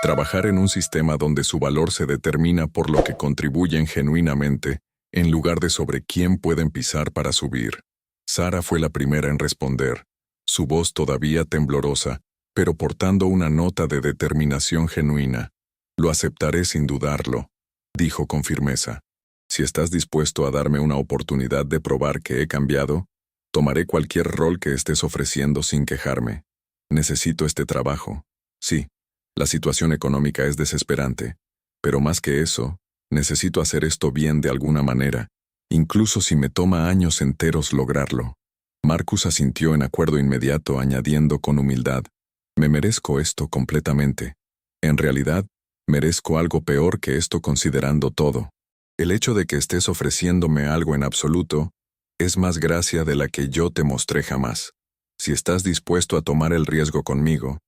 trabajar en un sistema donde su valor se determina por lo que contribuyen genuinamente, en lugar de sobre quién pueden pisar para subir. Sara fue la primera en responder, su voz todavía temblorosa, pero portando una nota de determinación genuina. Lo aceptaré sin dudarlo, dijo con firmeza. Si estás dispuesto a darme una oportunidad de probar que he cambiado, tomaré cualquier rol que estés ofreciendo sin quejarme. Necesito este trabajo. Sí, la situación económica es desesperante, pero más que eso, necesito hacer esto bien de alguna manera, incluso si me toma años enteros lograrlo. Marcus asintió en acuerdo inmediato, añadiendo con humildad, me merezco esto completamente. En realidad, merezco algo peor que esto considerando todo. El hecho de que estés ofreciéndome algo en absoluto es más gracia de la que yo te mostré jamás. Si estás dispuesto a tomar el riesgo conmigo,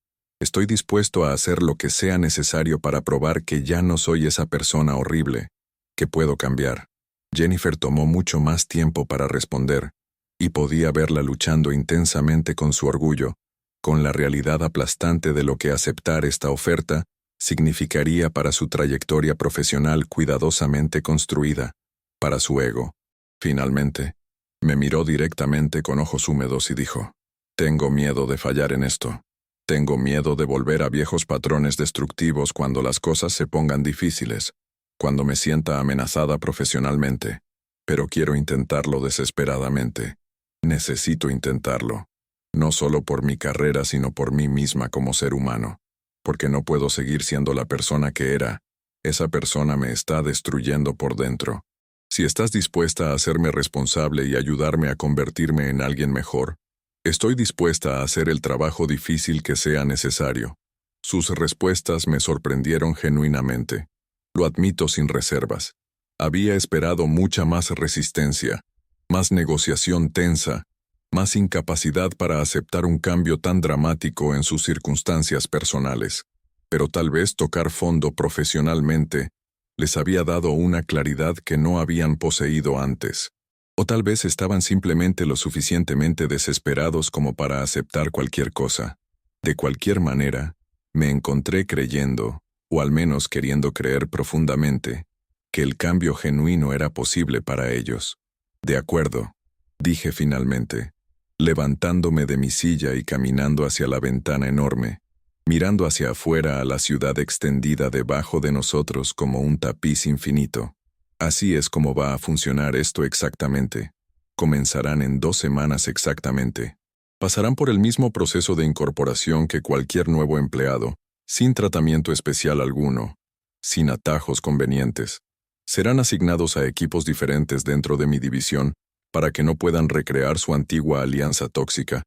estoy dispuesto a hacer lo que sea necesario para probar que ya no soy esa persona horrible, que puedo cambiar. Jennifer tomó mucho más tiempo para responder, y podía verla luchando intensamente con su orgullo, con la realidad aplastante de lo que aceptar esta oferta significaría para su trayectoria profesional cuidadosamente construida, para su ego. Finalmente, me miró directamente con ojos húmedos y dijo, «Tengo miedo de fallar en esto. Tengo miedo de volver a viejos patrones destructivos cuando las cosas se pongan difíciles, cuando me sienta amenazada profesionalmente. Pero quiero intentarlo desesperadamente. Necesito intentarlo. No solo por mi carrera, sino por mí misma como ser humano. Porque no puedo seguir siendo la persona que era. Esa persona me está destruyendo por dentro. Si estás dispuesta a hacerme responsable y ayudarme a convertirme en alguien mejor, estoy dispuesta a hacer el trabajo difícil que sea necesario». Sus respuestas me sorprendieron genuinamente. Lo admito sin reservas. Había esperado mucha más resistencia, más negociación tensa, más incapacidad para aceptar un cambio tan dramático en sus circunstancias personales. Pero tal vez tocar fondo profesionalmente les había dado una claridad que no habían poseído antes. O tal vez estaban simplemente lo suficientemente desesperados como para aceptar cualquier cosa. De cualquier manera, me encontré creyendo, o al menos queriendo creer profundamente, que el cambio genuino era posible para ellos. «De acuerdo», dije finalmente, levantándome de mi silla y caminando hacia la ventana enorme, mirando hacia afuera a la ciudad extendida debajo de nosotros como un tapiz infinito. «Así es como va a funcionar esto exactamente. Comenzarán en 2 semanas exactamente. Pasarán por el mismo proceso de incorporación que cualquier nuevo empleado, sin tratamiento especial alguno, sin atajos convenientes. Serán asignados a equipos diferentes dentro de mi división para que no puedan recrear su antigua alianza tóxica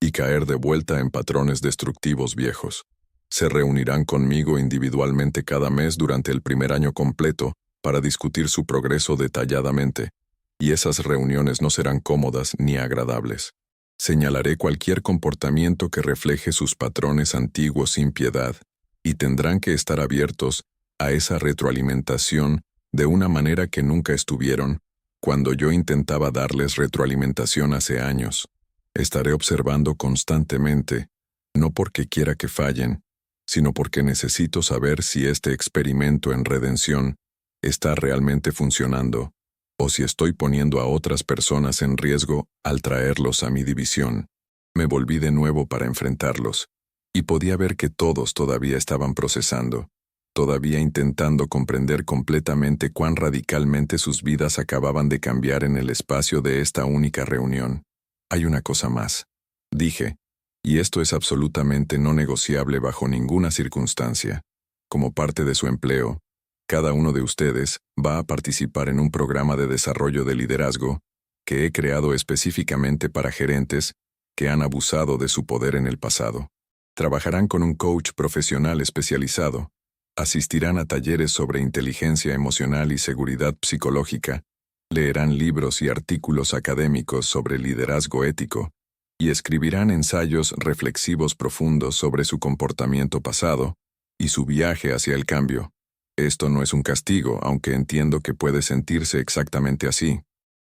y caer de vuelta en patrones destructivos viejos. Se reunirán conmigo individualmente cada mes durante el primer año completo para discutir su progreso detalladamente, y esas reuniones no serán cómodas ni agradables. Señalaré cualquier comportamiento que refleje sus patrones antiguos sin piedad, y tendrán que estar abiertos a esa retroalimentación de una manera que nunca estuvieron cuando yo intentaba darles retroalimentación hace años. Estaré observando constantemente, no porque quiera que fallen, sino porque necesito saber si este experimento en redención está realmente funcionando, o si estoy poniendo a otras personas en riesgo al traerlos a mi división. Me volví de nuevo para enfrentarlos, y podía ver que todos todavía estaban procesando, todavía intentando comprender completamente cuán radicalmente sus vidas acababan de cambiar en el espacio de esta única reunión. «Hay una cosa más», dije, «y esto es absolutamente no negociable bajo ninguna circunstancia. Como parte de su empleo, cada uno de ustedes va a participar en un programa de desarrollo de liderazgo que he creado específicamente para gerentes que han abusado de su poder en el pasado. Trabajarán con un coach profesional especializado, asistirán a talleres sobre inteligencia emocional y seguridad psicológica, leerán libros y artículos académicos sobre liderazgo ético, y escribirán ensayos reflexivos profundos sobre su comportamiento pasado y su viaje hacia el cambio. Esto no es un castigo, aunque entiendo que puede sentirse exactamente así.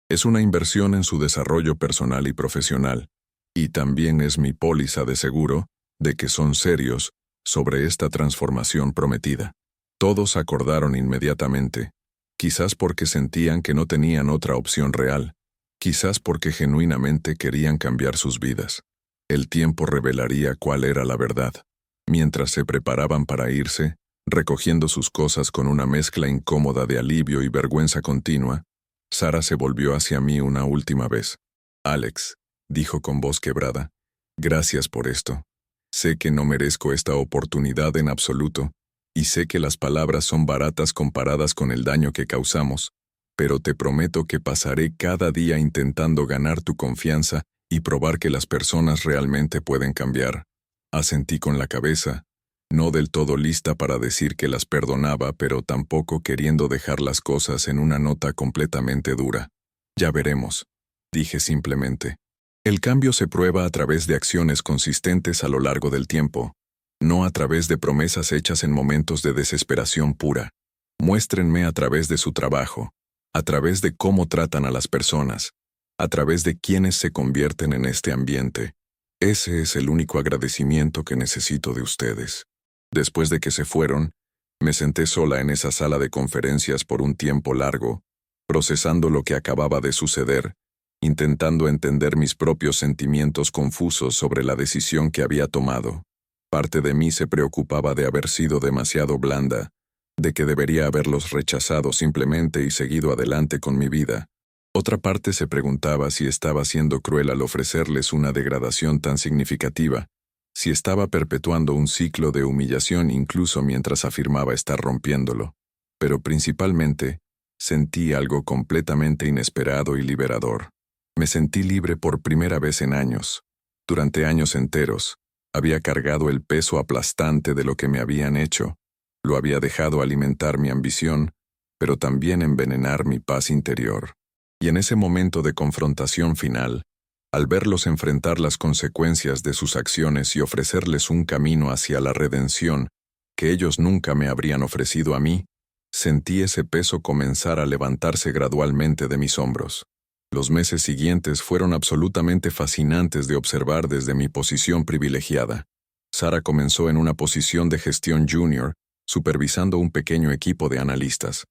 Es una inversión en su desarrollo personal y profesional, y también es mi póliza de seguro de que son serios sobre esta transformación prometida». Todos acordaron inmediatamente, quizás porque sentían que no tenían otra opción real, quizás porque genuinamente querían cambiar sus vidas. El tiempo revelaría cuál era la verdad. Mientras se preparaban para irse, recogiendo sus cosas con una mezcla incómoda de alivio y vergüenza continua, Sara se volvió hacia mí una última vez. «Alex», dijo con voz quebrada, «gracias por esto. Sé que no merezco esta oportunidad en absoluto, y sé que las palabras son baratas comparadas con el daño que causamos, pero te prometo que pasaré cada día intentando ganar tu confianza y probar que las personas realmente pueden cambiar». Asentí con la cabeza, no del todo lista para decir que las perdonaba, pero tampoco queriendo dejar las cosas en una nota completamente dura. «Ya veremos», dije simplemente. «El cambio se prueba a través de acciones consistentes a lo largo del tiempo, no a través de promesas hechas en momentos de desesperación pura. Muéstrenme a través de su trabajo, a través de cómo tratan a las personas, a través de quienes se convierten en este ambiente. Ese es el único agradecimiento que necesito de ustedes». Después de que se fueron, Me senté sola en esa sala de conferencias por un tiempo largo, procesando lo que acababa de suceder, intentando entender mis propios sentimientos confusos sobre la decisión que había tomado. Parte de mí se preocupaba de haber sido demasiado blanda, de que debería haberlos rechazado simplemente y seguido adelante con mi vida. Otra parte se preguntaba si estaba siendo cruel al ofrecerles una degradación tan significativa, si estaba perpetuando un ciclo de humillación incluso mientras afirmaba estar rompiéndolo. Pero principalmente, sentí algo completamente inesperado y liberador. Me sentí libre por primera vez en años. Durante años enteros, había cargado el peso aplastante de lo que me habían hecho. Lo había dejado alimentar mi ambición, pero también envenenar mi paz interior. Y en ese momento de confrontación final, al verlos enfrentar las consecuencias de sus acciones y ofrecerles un camino hacia la redención que ellos nunca me habrían ofrecido a mí, sentí ese peso comenzar a levantarse gradualmente de mis hombros. Los meses siguientes fueron absolutamente fascinantes de observar desde mi posición privilegiada. Sara comenzó en una posición de gestión junior, supervisando un pequeño equipo de analistas.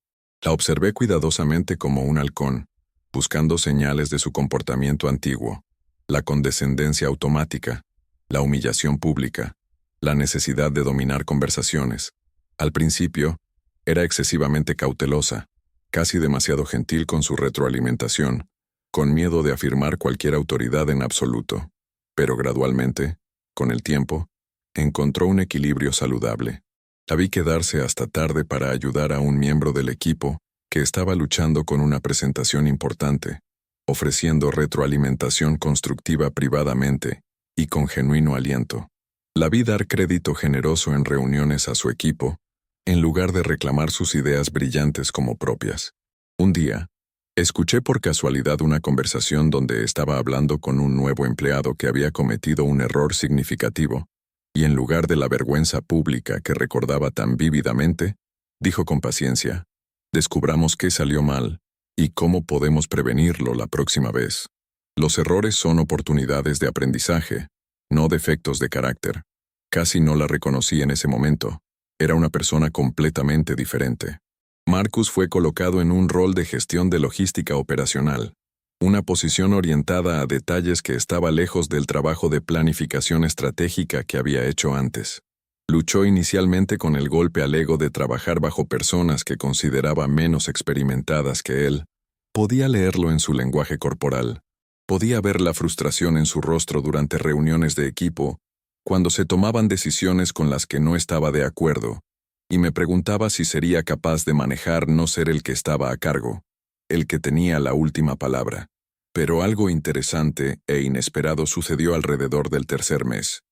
La observé cuidadosamente como un halcón, buscando señales de su comportamiento antiguo, la condescendencia automática, la humillación pública, la necesidad de dominar conversaciones. Al principio, era excesivamente cautelosa, casi demasiado gentil con su retroalimentación, con miedo de afirmar cualquier autoridad en absoluto. Pero gradualmente, con el tiempo, encontró un equilibrio saludable. La vi quedarse hasta tarde para ayudar a un miembro del equipo que estaba luchando con una presentación importante, ofreciendo retroalimentación constructiva privadamente y con genuino aliento. La vi dar crédito generoso en reuniones a su equipo, en lugar de reclamar sus ideas brillantes como propias. Un día, escuché por casualidad una conversación donde estaba hablando con un nuevo empleado que había cometido un error significativo, y en lugar de la vergüenza pública que recordaba tan vívidamente, dijo con paciencia: «Descubramos qué salió mal y cómo podemos prevenirlo la próxima vez. Los errores son oportunidades de aprendizaje, no defectos de carácter». Casi no la reconocí en ese momento. Era una persona completamente diferente. Marcus fue colocado en un rol de gestión de logística operacional, una posición orientada a detalles que estaba lejos del trabajo de planificación estratégica que había hecho antes. Luchó inicialmente con el golpe al ego de trabajar bajo personas que consideraba menos experimentadas que él. Podía leerlo en su lenguaje corporal. Podía ver la frustración en su rostro durante reuniones de equipo, cuando se tomaban decisiones con las que no estaba de acuerdo, y me preguntaba si sería capaz de manejar no ser el que estaba a cargo, el que tenía la última palabra. Pero algo interesante e inesperado sucedió alrededor del tercer mes.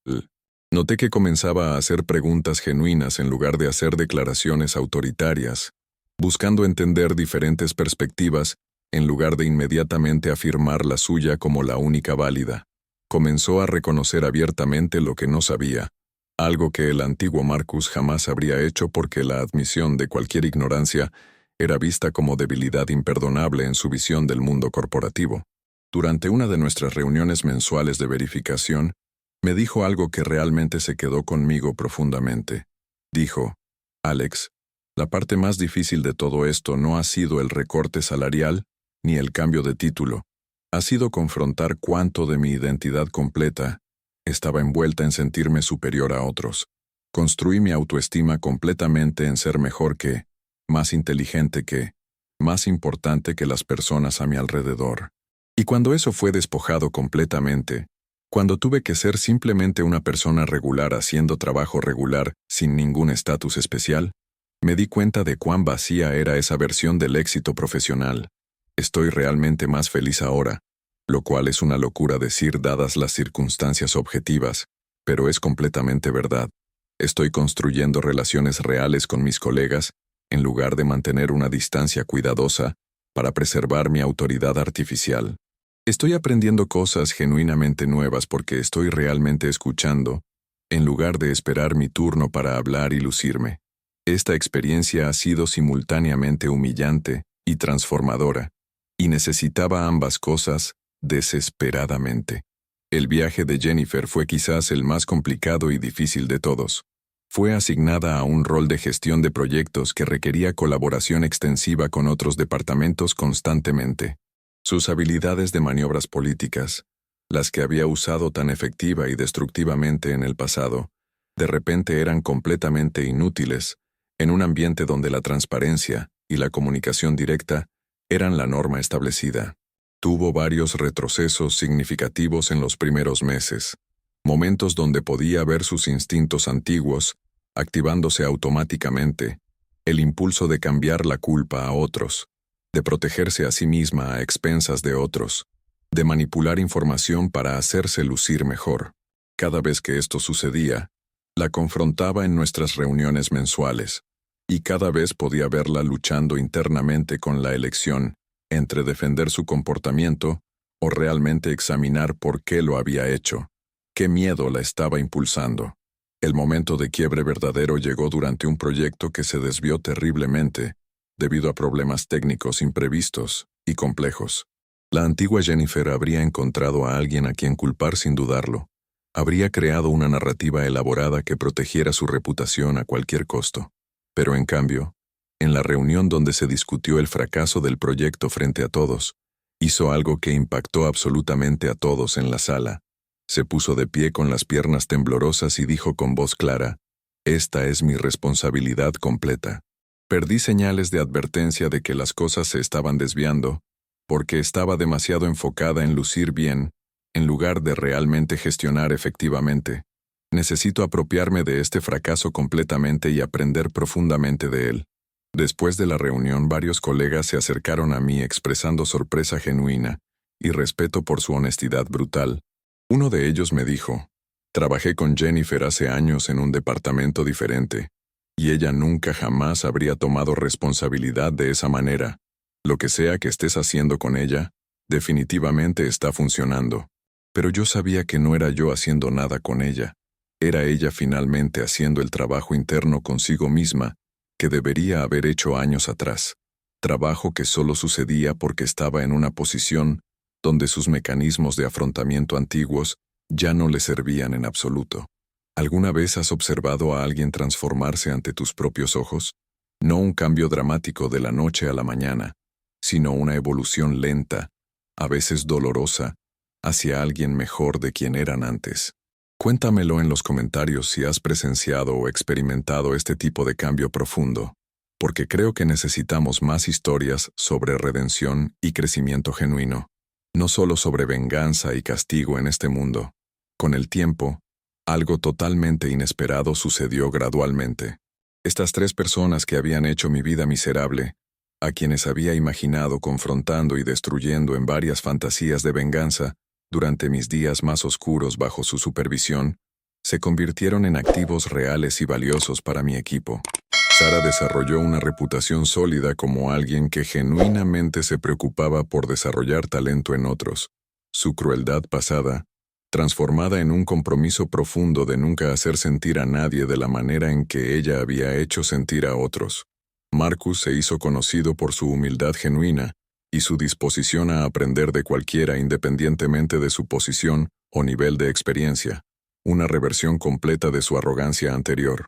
Noté que comenzaba a hacer preguntas genuinas en lugar de hacer declaraciones autoritarias, buscando entender diferentes perspectivas en lugar de inmediatamente afirmar la suya como la única válida. Comenzó a reconocer abiertamente lo que no sabía, algo que el antiguo Marcus jamás habría hecho porque la admisión de cualquier ignorancia era vista como debilidad imperdonable en su visión del mundo corporativo. Durante una de nuestras reuniones mensuales de verificación, me dijo algo que realmente se quedó conmigo profundamente. Dijo: «Alex, la parte más difícil de todo esto no ha sido el recorte salarial ni el cambio de título. Ha sido confrontar cuánto de mi identidad completa estaba envuelta en sentirme superior a otros. Construí mi autoestima completamente en ser mejor que, más inteligente que, más importante que las personas a mi alrededor. Y cuando eso fue despojado completamente, cuando tuve que ser simplemente una persona regular haciendo trabajo regular sin ningún estatus especial, me di cuenta de cuán vacía era esa versión del éxito profesional. Estoy realmente más feliz ahora, lo cual es una locura decir dadas las circunstancias objetivas, pero es completamente verdad. Estoy construyendo relaciones reales con mis colegas, en lugar de mantener una distancia cuidadosa para preservar mi autoridad artificial. Estoy aprendiendo cosas genuinamente nuevas porque estoy realmente escuchando, en lugar de esperar mi turno para hablar y lucirme. Esta experiencia ha sido simultáneamente humillante y transformadora, y necesitaba ambas cosas desesperadamente. El viaje de Jennifer fue quizás el más complicado y difícil de todos. Fue asignada a un rol de gestión de proyectos que requería colaboración extensiva con otros departamentos constantemente. Sus habilidades de maniobras políticas, las que había usado tan efectiva y destructivamente en el pasado, de repente eran completamente inútiles en un ambiente donde la transparencia y la comunicación directa eran la norma establecida. Tuvo varios retrocesos significativos en los primeros meses, momentos donde podía ver sus instintos antiguos activándose automáticamente, el impulso de cambiar la culpa a otros, de protegerse a sí misma a expensas de otros, de manipular información para hacerse lucir mejor. Cada vez que esto sucedía, la confrontaba en nuestras reuniones mensuales, y cada vez podía verla luchando internamente con la elección entre defender su comportamiento o realmente examinar por qué lo había hecho, qué miedo la estaba impulsando. El momento de quiebre verdadero llegó durante un proyecto que se desvió terriblemente debido a problemas técnicos imprevistos y complejos. La antigua Jennifer habría encontrado a alguien a quien culpar sin dudarlo. Habría creado una narrativa elaborada que protegiera su reputación a cualquier costo. Pero en cambio, en la reunión donde se discutió el fracaso del proyecto frente a todos, hizo algo que impactó absolutamente a todos en la sala. Se puso de pie con las piernas temblorosas y dijo con voz clara: «Esta es mi responsabilidad completa». Perdí señales de advertencia de que las cosas se estaban desviando, porque estaba demasiado enfocada en lucir bien, en lugar de realmente gestionar efectivamente. Necesito apropiarme de este fracaso completamente y aprender profundamente de él. Después de la reunión, varios colegas se acercaron a mí expresando sorpresa genuina y respeto por su honestidad brutal. Uno de ellos me dijo: «Trabajé con Jennifer hace años en un departamento diferente, y ella nunca jamás habría tomado responsabilidad de esa manera. Lo que sea que estés haciendo con ella, definitivamente está funcionando». Pero yo sabía que no era yo haciendo nada con ella. Era ella finalmente haciendo el trabajo interno consigo misma que debería haber hecho años atrás. Trabajo que solo sucedía porque estaba en una posición donde sus mecanismos de afrontamiento antiguos ya no le servían en absoluto. ¿Alguna vez has observado a alguien transformarse ante tus propios ojos? No un cambio dramático de la noche a la mañana, sino una evolución lenta, a veces dolorosa, hacia alguien mejor de quien eran antes. Cuéntamelo en los comentarios si has presenciado o experimentado este tipo de cambio profundo, porque creo que necesitamos más historias sobre redención y crecimiento genuino, no solo sobre venganza y castigo en este mundo. Con el tiempo, algo totalmente inesperado sucedió gradualmente. Estas 3 personas que habían hecho mi vida miserable, a quienes había imaginado confrontando y destruyendo en varias fantasías de venganza, durante mis días más oscuros bajo su supervisión, se convirtieron en activos reales y valiosos para mi equipo. Sara desarrolló una reputación sólida como alguien que genuinamente se preocupaba por desarrollar talento en otros. Su crueldad pasada, transformada en un compromiso profundo de nunca hacer sentir a nadie de la manera en que ella había hecho sentir a otros. Marcus se hizo conocido por su humildad genuina y su disposición a aprender de cualquiera independientemente de su posición o nivel de experiencia, una reversión completa de su arrogancia anterior.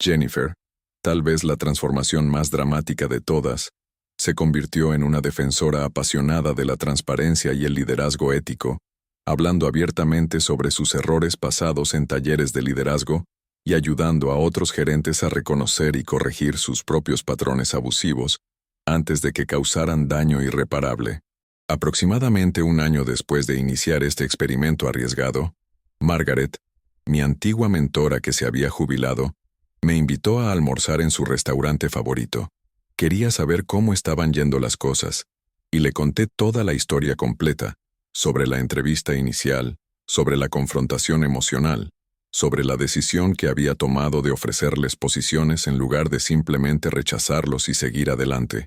Jennifer, tal vez la transformación más dramática de todas, se convirtió en una defensora apasionada de la transparencia y el liderazgo ético, hablando abiertamente sobre sus errores pasados en talleres de liderazgo y ayudando a otros gerentes a reconocer y corregir sus propios patrones abusivos antes de que causaran daño irreparable. Aproximadamente un año después de iniciar este experimento arriesgado, Margaret, mi antigua mentora que se había jubilado, me invitó a almorzar en su restaurante favorito. Quería saber cómo estaban yendo las cosas, y le conté toda la historia completa, sobre la entrevista inicial, sobre la confrontación emocional, sobre la decisión que había tomado de ofrecerles posiciones en lugar de simplemente rechazarlos y seguir adelante.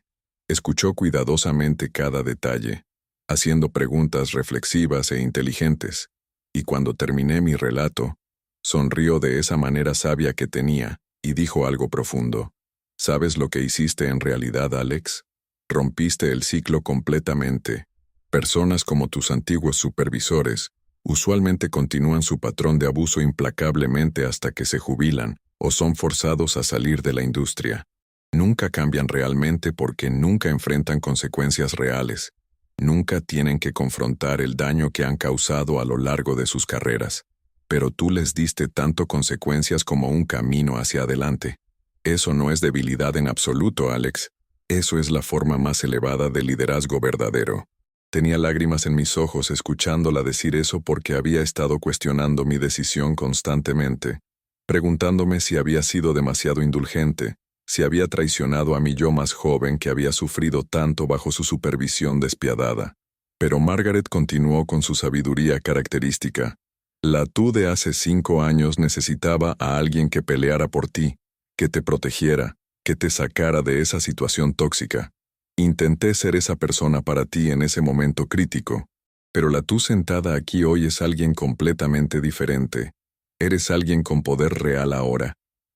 Escuchó cuidadosamente cada detalle, haciendo preguntas reflexivas e inteligentes, y cuando terminé mi relato, sonrió de esa manera sabia que tenía y dijo algo profundo. ¿Sabes lo que hiciste en realidad, Alex? Rompiste el ciclo completamente. Personas como tus antiguos supervisores usualmente continúan su patrón de abuso implacablemente hasta que se jubilan o son forzados a salir de la industria. Nunca cambian realmente porque nunca enfrentan consecuencias reales. Nunca tienen que confrontar el daño que han causado a lo largo de sus carreras. Pero tú les diste tanto consecuencias como un camino hacia adelante. Eso no es debilidad en absoluto, Alex. Eso es la forma más elevada de liderazgo verdadero. Tenía lágrimas en mis ojos escuchándola decir eso porque había estado cuestionando mi decisión constantemente, preguntándome si había sido demasiado indulgente, si había traicionado a mi yo más joven que había sufrido tanto bajo su supervisión despiadada. Pero Margaret continuó con su sabiduría característica. La tú de hace 5 años necesitaba a alguien que peleara por ti, que te protegiera, que te sacara de esa situación tóxica. Intenté ser esa persona para ti en ese momento crítico, pero la tú sentada aquí hoy es alguien completamente diferente. Eres alguien con poder real ahora.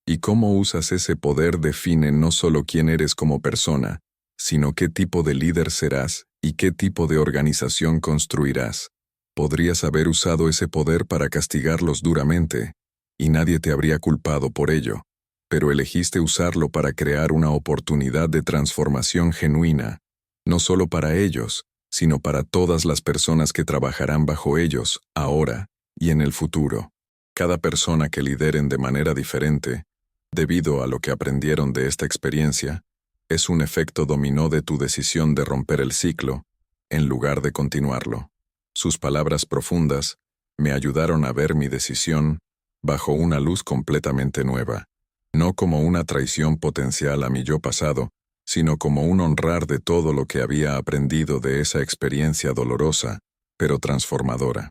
Y cómo usas ese poder define no solo quién eres como persona, sino qué tipo de líder serás y qué tipo de organización construirás. Podrías haber usado ese poder para castigarlos duramente, y nadie te habría culpado por ello, pero elegiste usarlo para crear una oportunidad de transformación genuina, no solo para ellos, sino para todas las personas que trabajarán bajo ellos, ahora y en el futuro. Cada persona que lideren de manera diferente, debido a lo que aprendieron de esta experiencia, es un efecto dominó de tu decisión de romper el ciclo, en lugar de continuarlo. Sus palabras profundas me ayudaron a ver mi decisión bajo una luz completamente nueva, no como una traición potencial a mi yo pasado, sino como un honrar de todo lo que había aprendido de esa experiencia dolorosa, pero transformadora.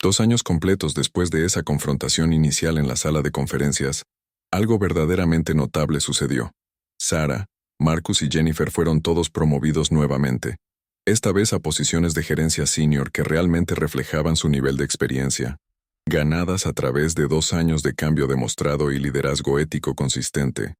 2 años completos después de esa confrontación inicial en la sala de conferencias, algo verdaderamente notable sucedió. Sarah, Marcus y Jennifer fueron todos promovidos nuevamente, esta vez a posiciones de gerencia senior que realmente reflejaban su nivel de experiencia, ganadas a través de 2 años de cambio demostrado y liderazgo ético consistente.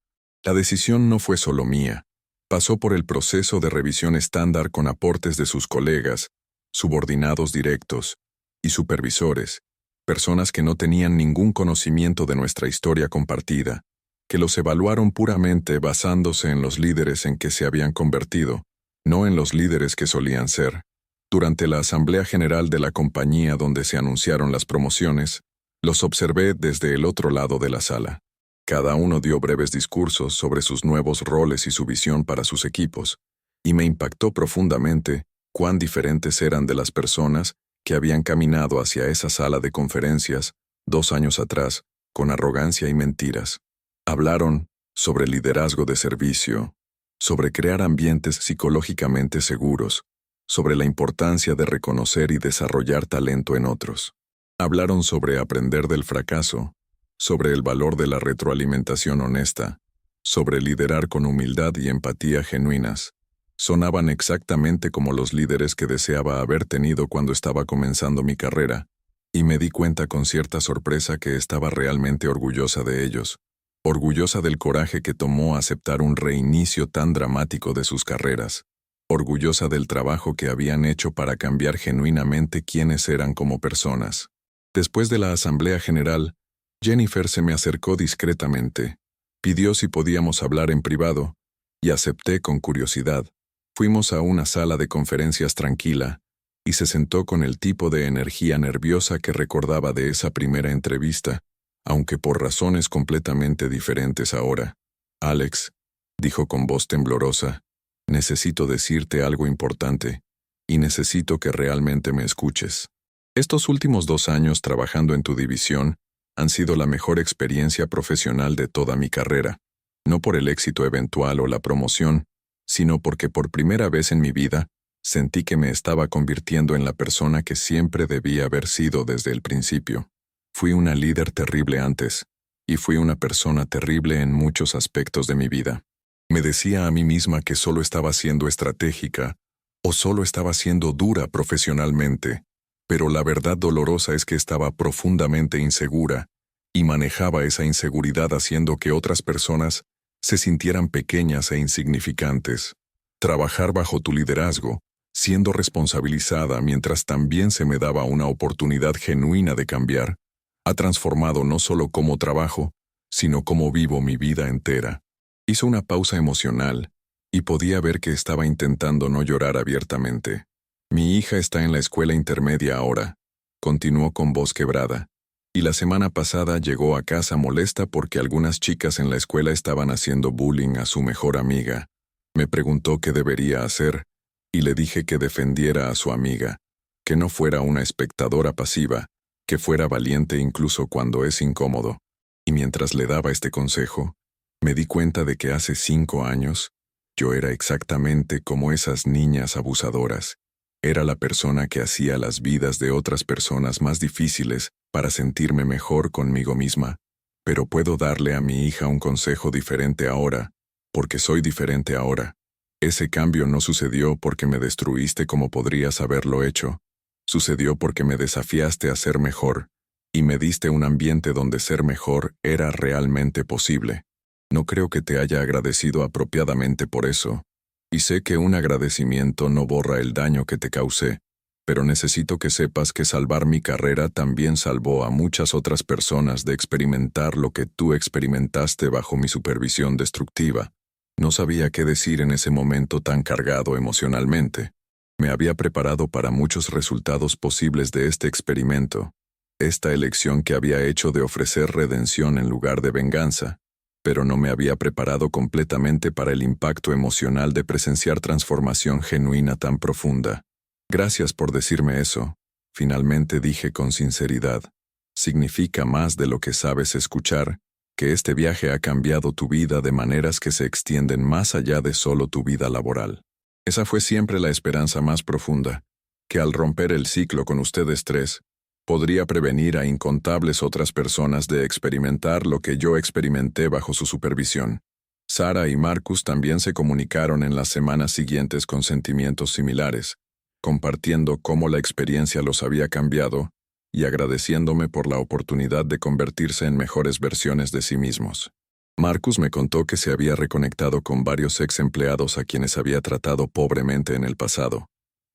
La decisión no fue solo mía, pasó por el proceso de revisión estándar con aportes de sus colegas, subordinados directos y supervisores, personas que no tenían ningún conocimiento de nuestra historia compartida, que los evaluaron puramente basándose en los líderes en que se habían convertido, no en los líderes que solían ser. Durante la Asamblea General de la compañía donde se anunciaron las promociones, los observé desde el otro lado de la sala. Cada uno dio breves discursos sobre sus nuevos roles y su visión para sus equipos, y me impactó profundamente cuán diferentes eran de las personas que habían caminado hacia esa sala de conferencias 2 años atrás, con arrogancia y mentiras. Hablaron sobre liderazgo de servicio, sobre crear ambientes psicológicamente seguros, sobre la importancia de reconocer y desarrollar talento en otros. Hablaron sobre aprender del fracaso, sobre el valor de la retroalimentación honesta, sobre liderar con humildad y empatía genuinas. Sonaban exactamente como los líderes que deseaba haber tenido cuando estaba comenzando mi carrera, y me di cuenta con cierta sorpresa que estaba realmente orgullosa de ellos, orgullosa del coraje que tomó aceptar un reinicio tan dramático de sus carreras, orgullosa del trabajo que habían hecho para cambiar genuinamente quiénes eran como personas. Después de la Asamblea General, Jennifer se me acercó discretamente, pidió si podíamos hablar en privado, y acepté con curiosidad. Fuimos a una sala de conferencias tranquila, y se sentó con el tipo de energía nerviosa que recordaba de esa primera entrevista, aunque por razones completamente diferentes ahora. Alex, dijo con voz temblorosa, necesito decirte algo importante, y necesito que realmente me escuches. Estos últimos 2 años trabajando en tu división han sido la mejor experiencia profesional de toda mi carrera, no por el éxito eventual o la promoción, sino porque por primera vez en mi vida sentí que me estaba convirtiendo en la persona que siempre debía haber sido desde el principio. Fui una líder terrible antes, y fui una persona terrible en muchos aspectos de mi vida. Me decía a mí misma que solo estaba siendo estratégica, o solo estaba siendo dura profesionalmente, pero la verdad dolorosa es que estaba profundamente insegura, y manejaba esa inseguridad haciendo que otras personas se sintieran pequeñas e insignificantes. Trabajar bajo tu liderazgo, siendo responsabilizada mientras también se me daba una oportunidad genuina de cambiar, ha transformado no solo cómo trabajo, sino cómo vivo mi vida entera. Hizo una pausa emocional, y podía ver que estaba intentando no llorar abiertamente. Mi hija está en la escuela intermedia ahora, continuó con voz quebrada, y la semana pasada llegó a casa molesta porque algunas chicas en la escuela estaban haciendo bullying a su mejor amiga. Me preguntó qué debería hacer, y le dije que defendiera a su amiga, que no fuera una espectadora pasiva, que fuera valiente incluso cuando es incómodo. Y mientras le daba este consejo, me di cuenta de que hace 5 años, yo era exactamente como esas niñas abusadoras. Era la persona que hacía las vidas de otras personas más difíciles para sentirme mejor conmigo misma. Pero puedo darle a mi hija un consejo diferente ahora, porque soy diferente ahora. Ese cambio no sucedió porque me destruiste como podrías haberlo hecho. Sucedió porque me desafiaste a ser mejor, y me diste un ambiente donde ser mejor era realmente posible. No creo que te haya agradecido apropiadamente por eso, y sé que un agradecimiento no borra el daño que te causé, pero necesito que sepas que salvar mi carrera también salvó a muchas otras personas de experimentar lo que tú experimentaste bajo mi supervisión destructiva. No sabía qué decir en ese momento tan cargado emocionalmente. Me había preparado para muchos resultados posibles de este experimento, esta elección que había hecho de ofrecer redención en lugar de venganza, pero no me había preparado completamente para el impacto emocional de presenciar transformación genuina tan profunda. Gracias por decirme eso, finalmente dije con sinceridad. Significa más de lo que sabes escuchar, que este viaje ha cambiado tu vida de maneras que se extienden más allá de solo tu vida laboral. Esa fue siempre la esperanza más profunda, que al romper el ciclo con ustedes tres, podría prevenir a incontables otras personas de experimentar lo que yo experimenté bajo su supervisión. Sara y Marcus también se comunicaron en las semanas siguientes con sentimientos similares, compartiendo cómo la experiencia los había cambiado y agradeciéndome por la oportunidad de convertirse en mejores versiones de sí mismos. Marcus me contó que se había reconectado con varios ex empleados a quienes había tratado pobremente en el pasado,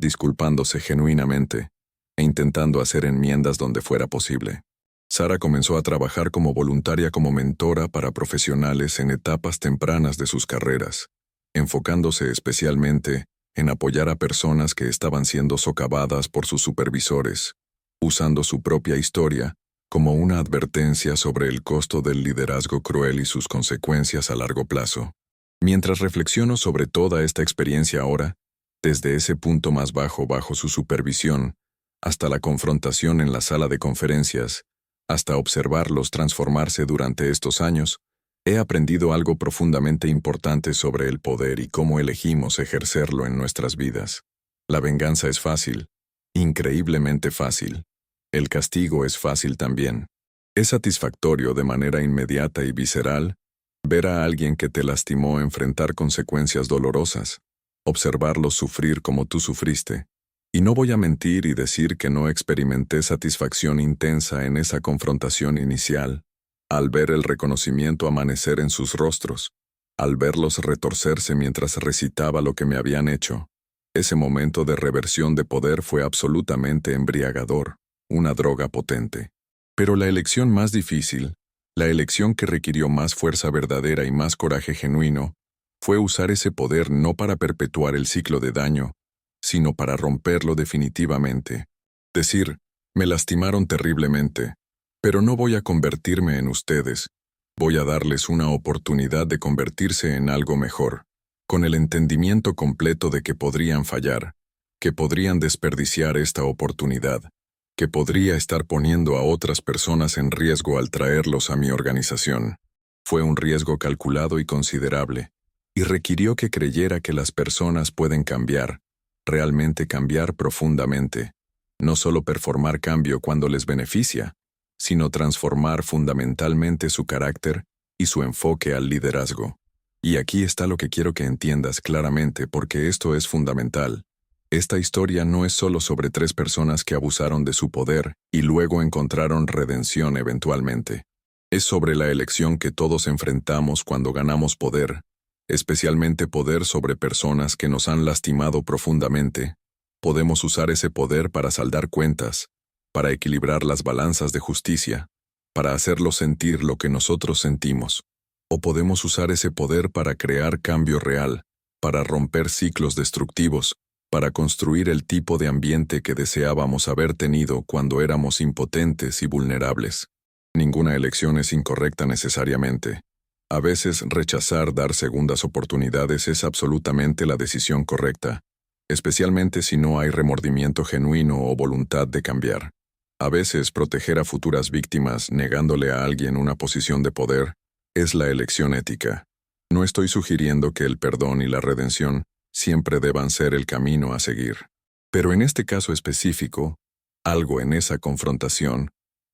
disculpándose genuinamente e intentando hacer enmiendas donde fuera posible. Sara comenzó a trabajar como voluntaria como mentora para profesionales en etapas tempranas de sus carreras, enfocándose especialmente en apoyar a personas que estaban siendo socavadas por sus supervisores, usando su propia historia como una advertencia sobre el costo del liderazgo cruel y sus consecuencias a largo plazo. Mientras reflexiono sobre toda esta experiencia ahora, desde ese punto más bajo bajo su supervisión, hasta la confrontación en la sala de conferencias, hasta observarlos transformarse durante estos años, he aprendido algo profundamente importante sobre el poder y cómo elegimos ejercerlo en nuestras vidas. La venganza es fácil, increíblemente fácil. El castigo es fácil también. Es satisfactorio de manera inmediata y visceral ver a alguien que te lastimó enfrentar consecuencias dolorosas, observarlos sufrir como tú sufriste. Y no voy a mentir y decir que no experimenté satisfacción intensa en esa confrontación inicial, al ver el reconocimiento amanecer en sus rostros, al verlos retorcerse mientras recitaba lo que me habían hecho. Ese momento de reversión de poder fue absolutamente embriagador, una droga potente. Pero la elección más difícil, la elección que requirió más fuerza verdadera y más coraje genuino, fue usar ese poder no para perpetuar el ciclo de daño, sino para romperlo definitivamente. Decir, me lastimaron terriblemente, pero no voy a convertirme en ustedes, voy a darles una oportunidad de convertirse en algo mejor, con el entendimiento completo de que podrían fallar, que podrían desperdiciar esta oportunidad, que podría estar poniendo a otras personas en riesgo al traerlos a mi organización. Fue un riesgo calculado y considerable, y requirió que creyera que las personas pueden cambiar, realmente cambiar profundamente, no solo performar cambio cuando les beneficia, sino transformar fundamentalmente su carácter y su enfoque al liderazgo. Y aquí está lo que quiero que entiendas claramente porque esto es fundamental. Esta historia no es solo sobre 3 personas que abusaron de su poder y luego encontraron redención eventualmente. Es sobre la elección que todos enfrentamos cuando ganamos poder, especialmente poder sobre personas que nos han lastimado profundamente. Podemos usar ese poder para saldar cuentas, para equilibrar las balanzas de justicia, para hacerlos sentir lo que nosotros sentimos. O podemos usar ese poder para crear cambio real, para romper ciclos destructivos, para construir el tipo de ambiente que deseábamos haber tenido cuando éramos impotentes y vulnerables. Ninguna elección es incorrecta necesariamente. A veces rechazar dar segundas oportunidades es absolutamente la decisión correcta, especialmente si no hay remordimiento genuino o voluntad de cambiar. A veces proteger a futuras víctimas negándole a alguien una posición de poder es la elección ética. No estoy sugiriendo que el perdón y la redención siempre deban ser el camino a seguir. Pero en este caso específico, algo en esa confrontación,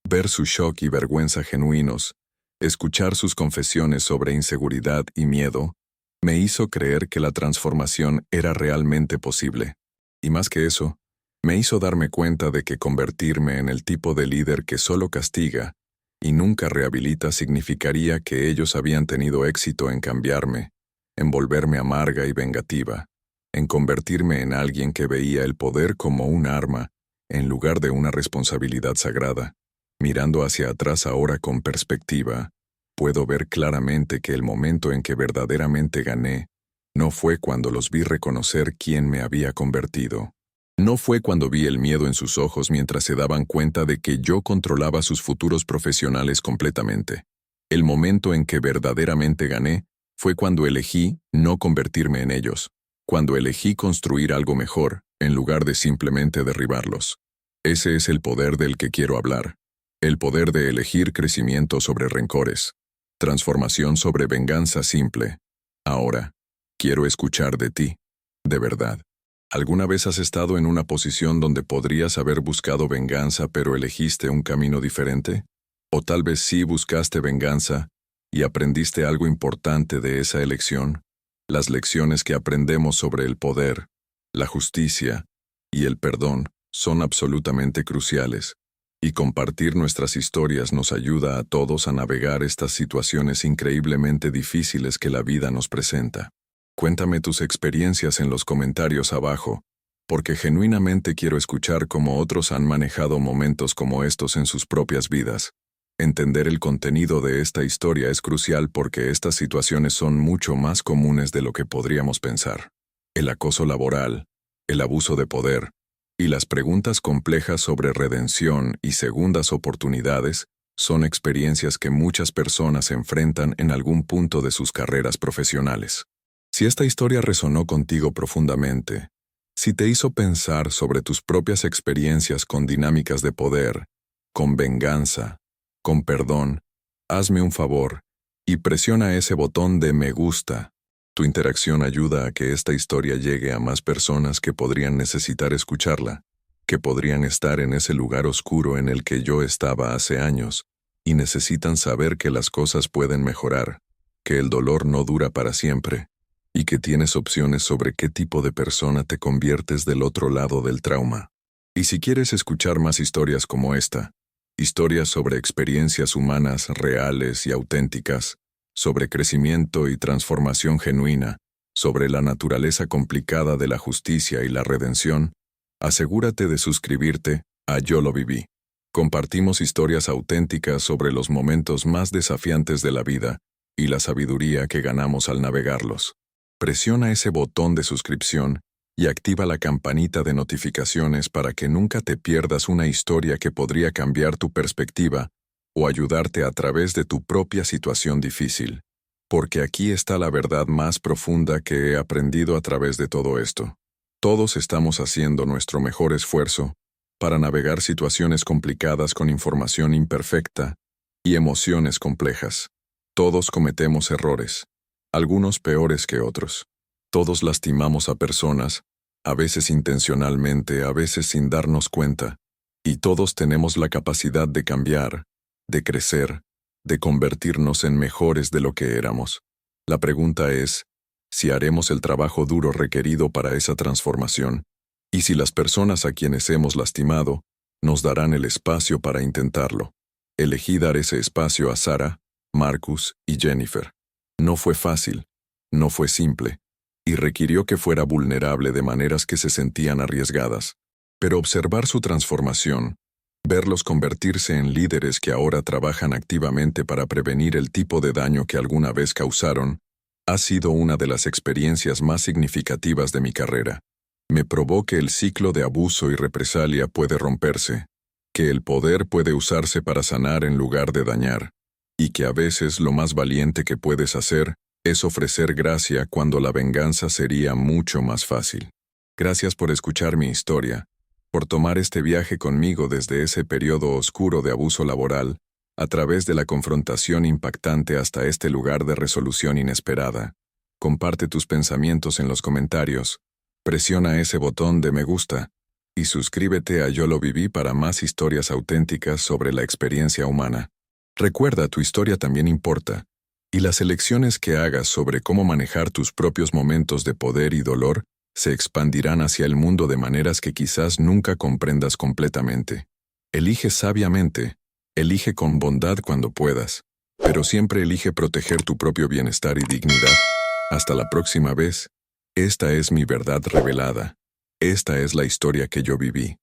ver su shock y vergüenza genuinos, escuchar sus confesiones sobre inseguridad y miedo, me hizo creer que la transformación era realmente posible. Y más que eso, me hizo darme cuenta de que convertirme en el tipo de líder que solo castiga y nunca rehabilita significaría que ellos habían tenido éxito en cambiarme, en volverme amarga y vengativa, en convertirme en alguien que veía el poder como un arma en lugar de una responsabilidad sagrada. Mirando hacia atrás ahora con perspectiva, puedo ver claramente que el momento en que verdaderamente gané no fue cuando los vi reconocer quién me había convertido. No fue cuando vi el miedo en sus ojos mientras se daban cuenta de que yo controlaba sus futuros profesionales completamente. El momento en que verdaderamente gané fue cuando elegí no convertirme en ellos, cuando elegí construir algo mejor en lugar de simplemente derribarlos. Ese es el poder del que quiero hablar. El poder de elegir crecimiento sobre rencores, transformación sobre venganza simple. Ahora, quiero escuchar de ti, de verdad. ¿Alguna vez has estado en una posición donde podrías haber buscado venganza pero elegiste un camino diferente? O tal vez sí buscaste venganza y aprendiste algo importante de esa elección. Las lecciones que aprendemos sobre el poder, la justicia y el perdón son absolutamente cruciales. Y compartir nuestras historias nos ayuda a todos a navegar estas situaciones increíblemente difíciles que la vida nos presenta. Cuéntame tus experiencias en los comentarios abajo, porque genuinamente quiero escuchar cómo otros han manejado momentos como estos en sus propias vidas. Entender el contenido de esta historia es crucial porque estas situaciones son mucho más comunes de lo que podríamos pensar. El acoso laboral, el abuso de poder, y las preguntas complejas sobre redención y segundas oportunidades son experiencias que muchas personas enfrentan en algún punto de sus carreras profesionales. Si esta historia resonó contigo profundamente, si te hizo pensar sobre tus propias experiencias con dinámicas de poder, con venganza, con perdón, hazme un favor y presiona ese botón de me gusta. Tu interacción ayuda a que esta historia llegue a más personas que podrían necesitar escucharla, que podrían estar en ese lugar oscuro en el que yo estaba hace años, y necesitan saber que las cosas pueden mejorar, que el dolor no dura para siempre, y que tienes opciones sobre qué tipo de persona te conviertes del otro lado del trauma. Y si quieres escuchar más historias como esta, historias sobre experiencias humanas reales y auténticas, sobre crecimiento y transformación genuina, sobre la naturaleza complicada de la justicia y la redención, asegúrate de suscribirte a Yo lo viví. Compartimos historias auténticas sobre los momentos más desafiantes de la vida y la sabiduría que ganamos al navegarlos. Presiona ese botón de suscripción y activa la campanita de notificaciones para que nunca te pierdas una historia que podría cambiar tu perspectiva o ayudarte a través de tu propia situación difícil, porque aquí está la verdad más profunda que he aprendido a través de todo esto. Todos estamos haciendo nuestro mejor esfuerzo para navegar situaciones complicadas con información imperfecta y emociones complejas. Todos cometemos errores, algunos peores que otros. Todos lastimamos a personas, a veces intencionalmente, a veces sin darnos cuenta, y todos tenemos la capacidad de cambiar, de crecer, de convertirnos en mejores de lo que éramos. La pregunta es, si haremos el trabajo duro requerido para esa transformación, y si las personas a quienes hemos lastimado nos darán el espacio para intentarlo. Elegí dar ese espacio a Sara, Marcus y Jennifer. No fue fácil, no fue simple, y requirió que fuera vulnerable de maneras que se sentían arriesgadas. Pero observar su transformación, Verlos convertirse en líderes que ahora trabajan activamente para prevenir el tipo de daño que alguna vez causaron, ha sido una de las experiencias más significativas de mi carrera. Me probó que el ciclo de abuso y represalia puede romperse, que el poder puede usarse para sanar en lugar de dañar, y que a veces lo más valiente que puedes hacer es ofrecer gracia cuando la venganza sería mucho más fácil. Gracias por escuchar mi historia, por tomar este viaje conmigo desde ese periodo oscuro de abuso laboral, a través de la confrontación impactante hasta este lugar de resolución inesperada. Comparte tus pensamientos en los comentarios, presiona ese botón de me gusta, y suscríbete a Yo lo viví para más historias auténticas sobre la experiencia humana. Recuerda, tu historia también importa, y las elecciones que hagas sobre cómo manejar tus propios momentos de poder y dolor se expandirán hacia el mundo de maneras que quizás nunca comprendas completamente. Elige sabiamente, elige con bondad cuando puedas, pero siempre elige proteger tu propio bienestar y dignidad. Hasta la próxima vez. Esta es mi verdad revelada. Esta es la historia que yo viví.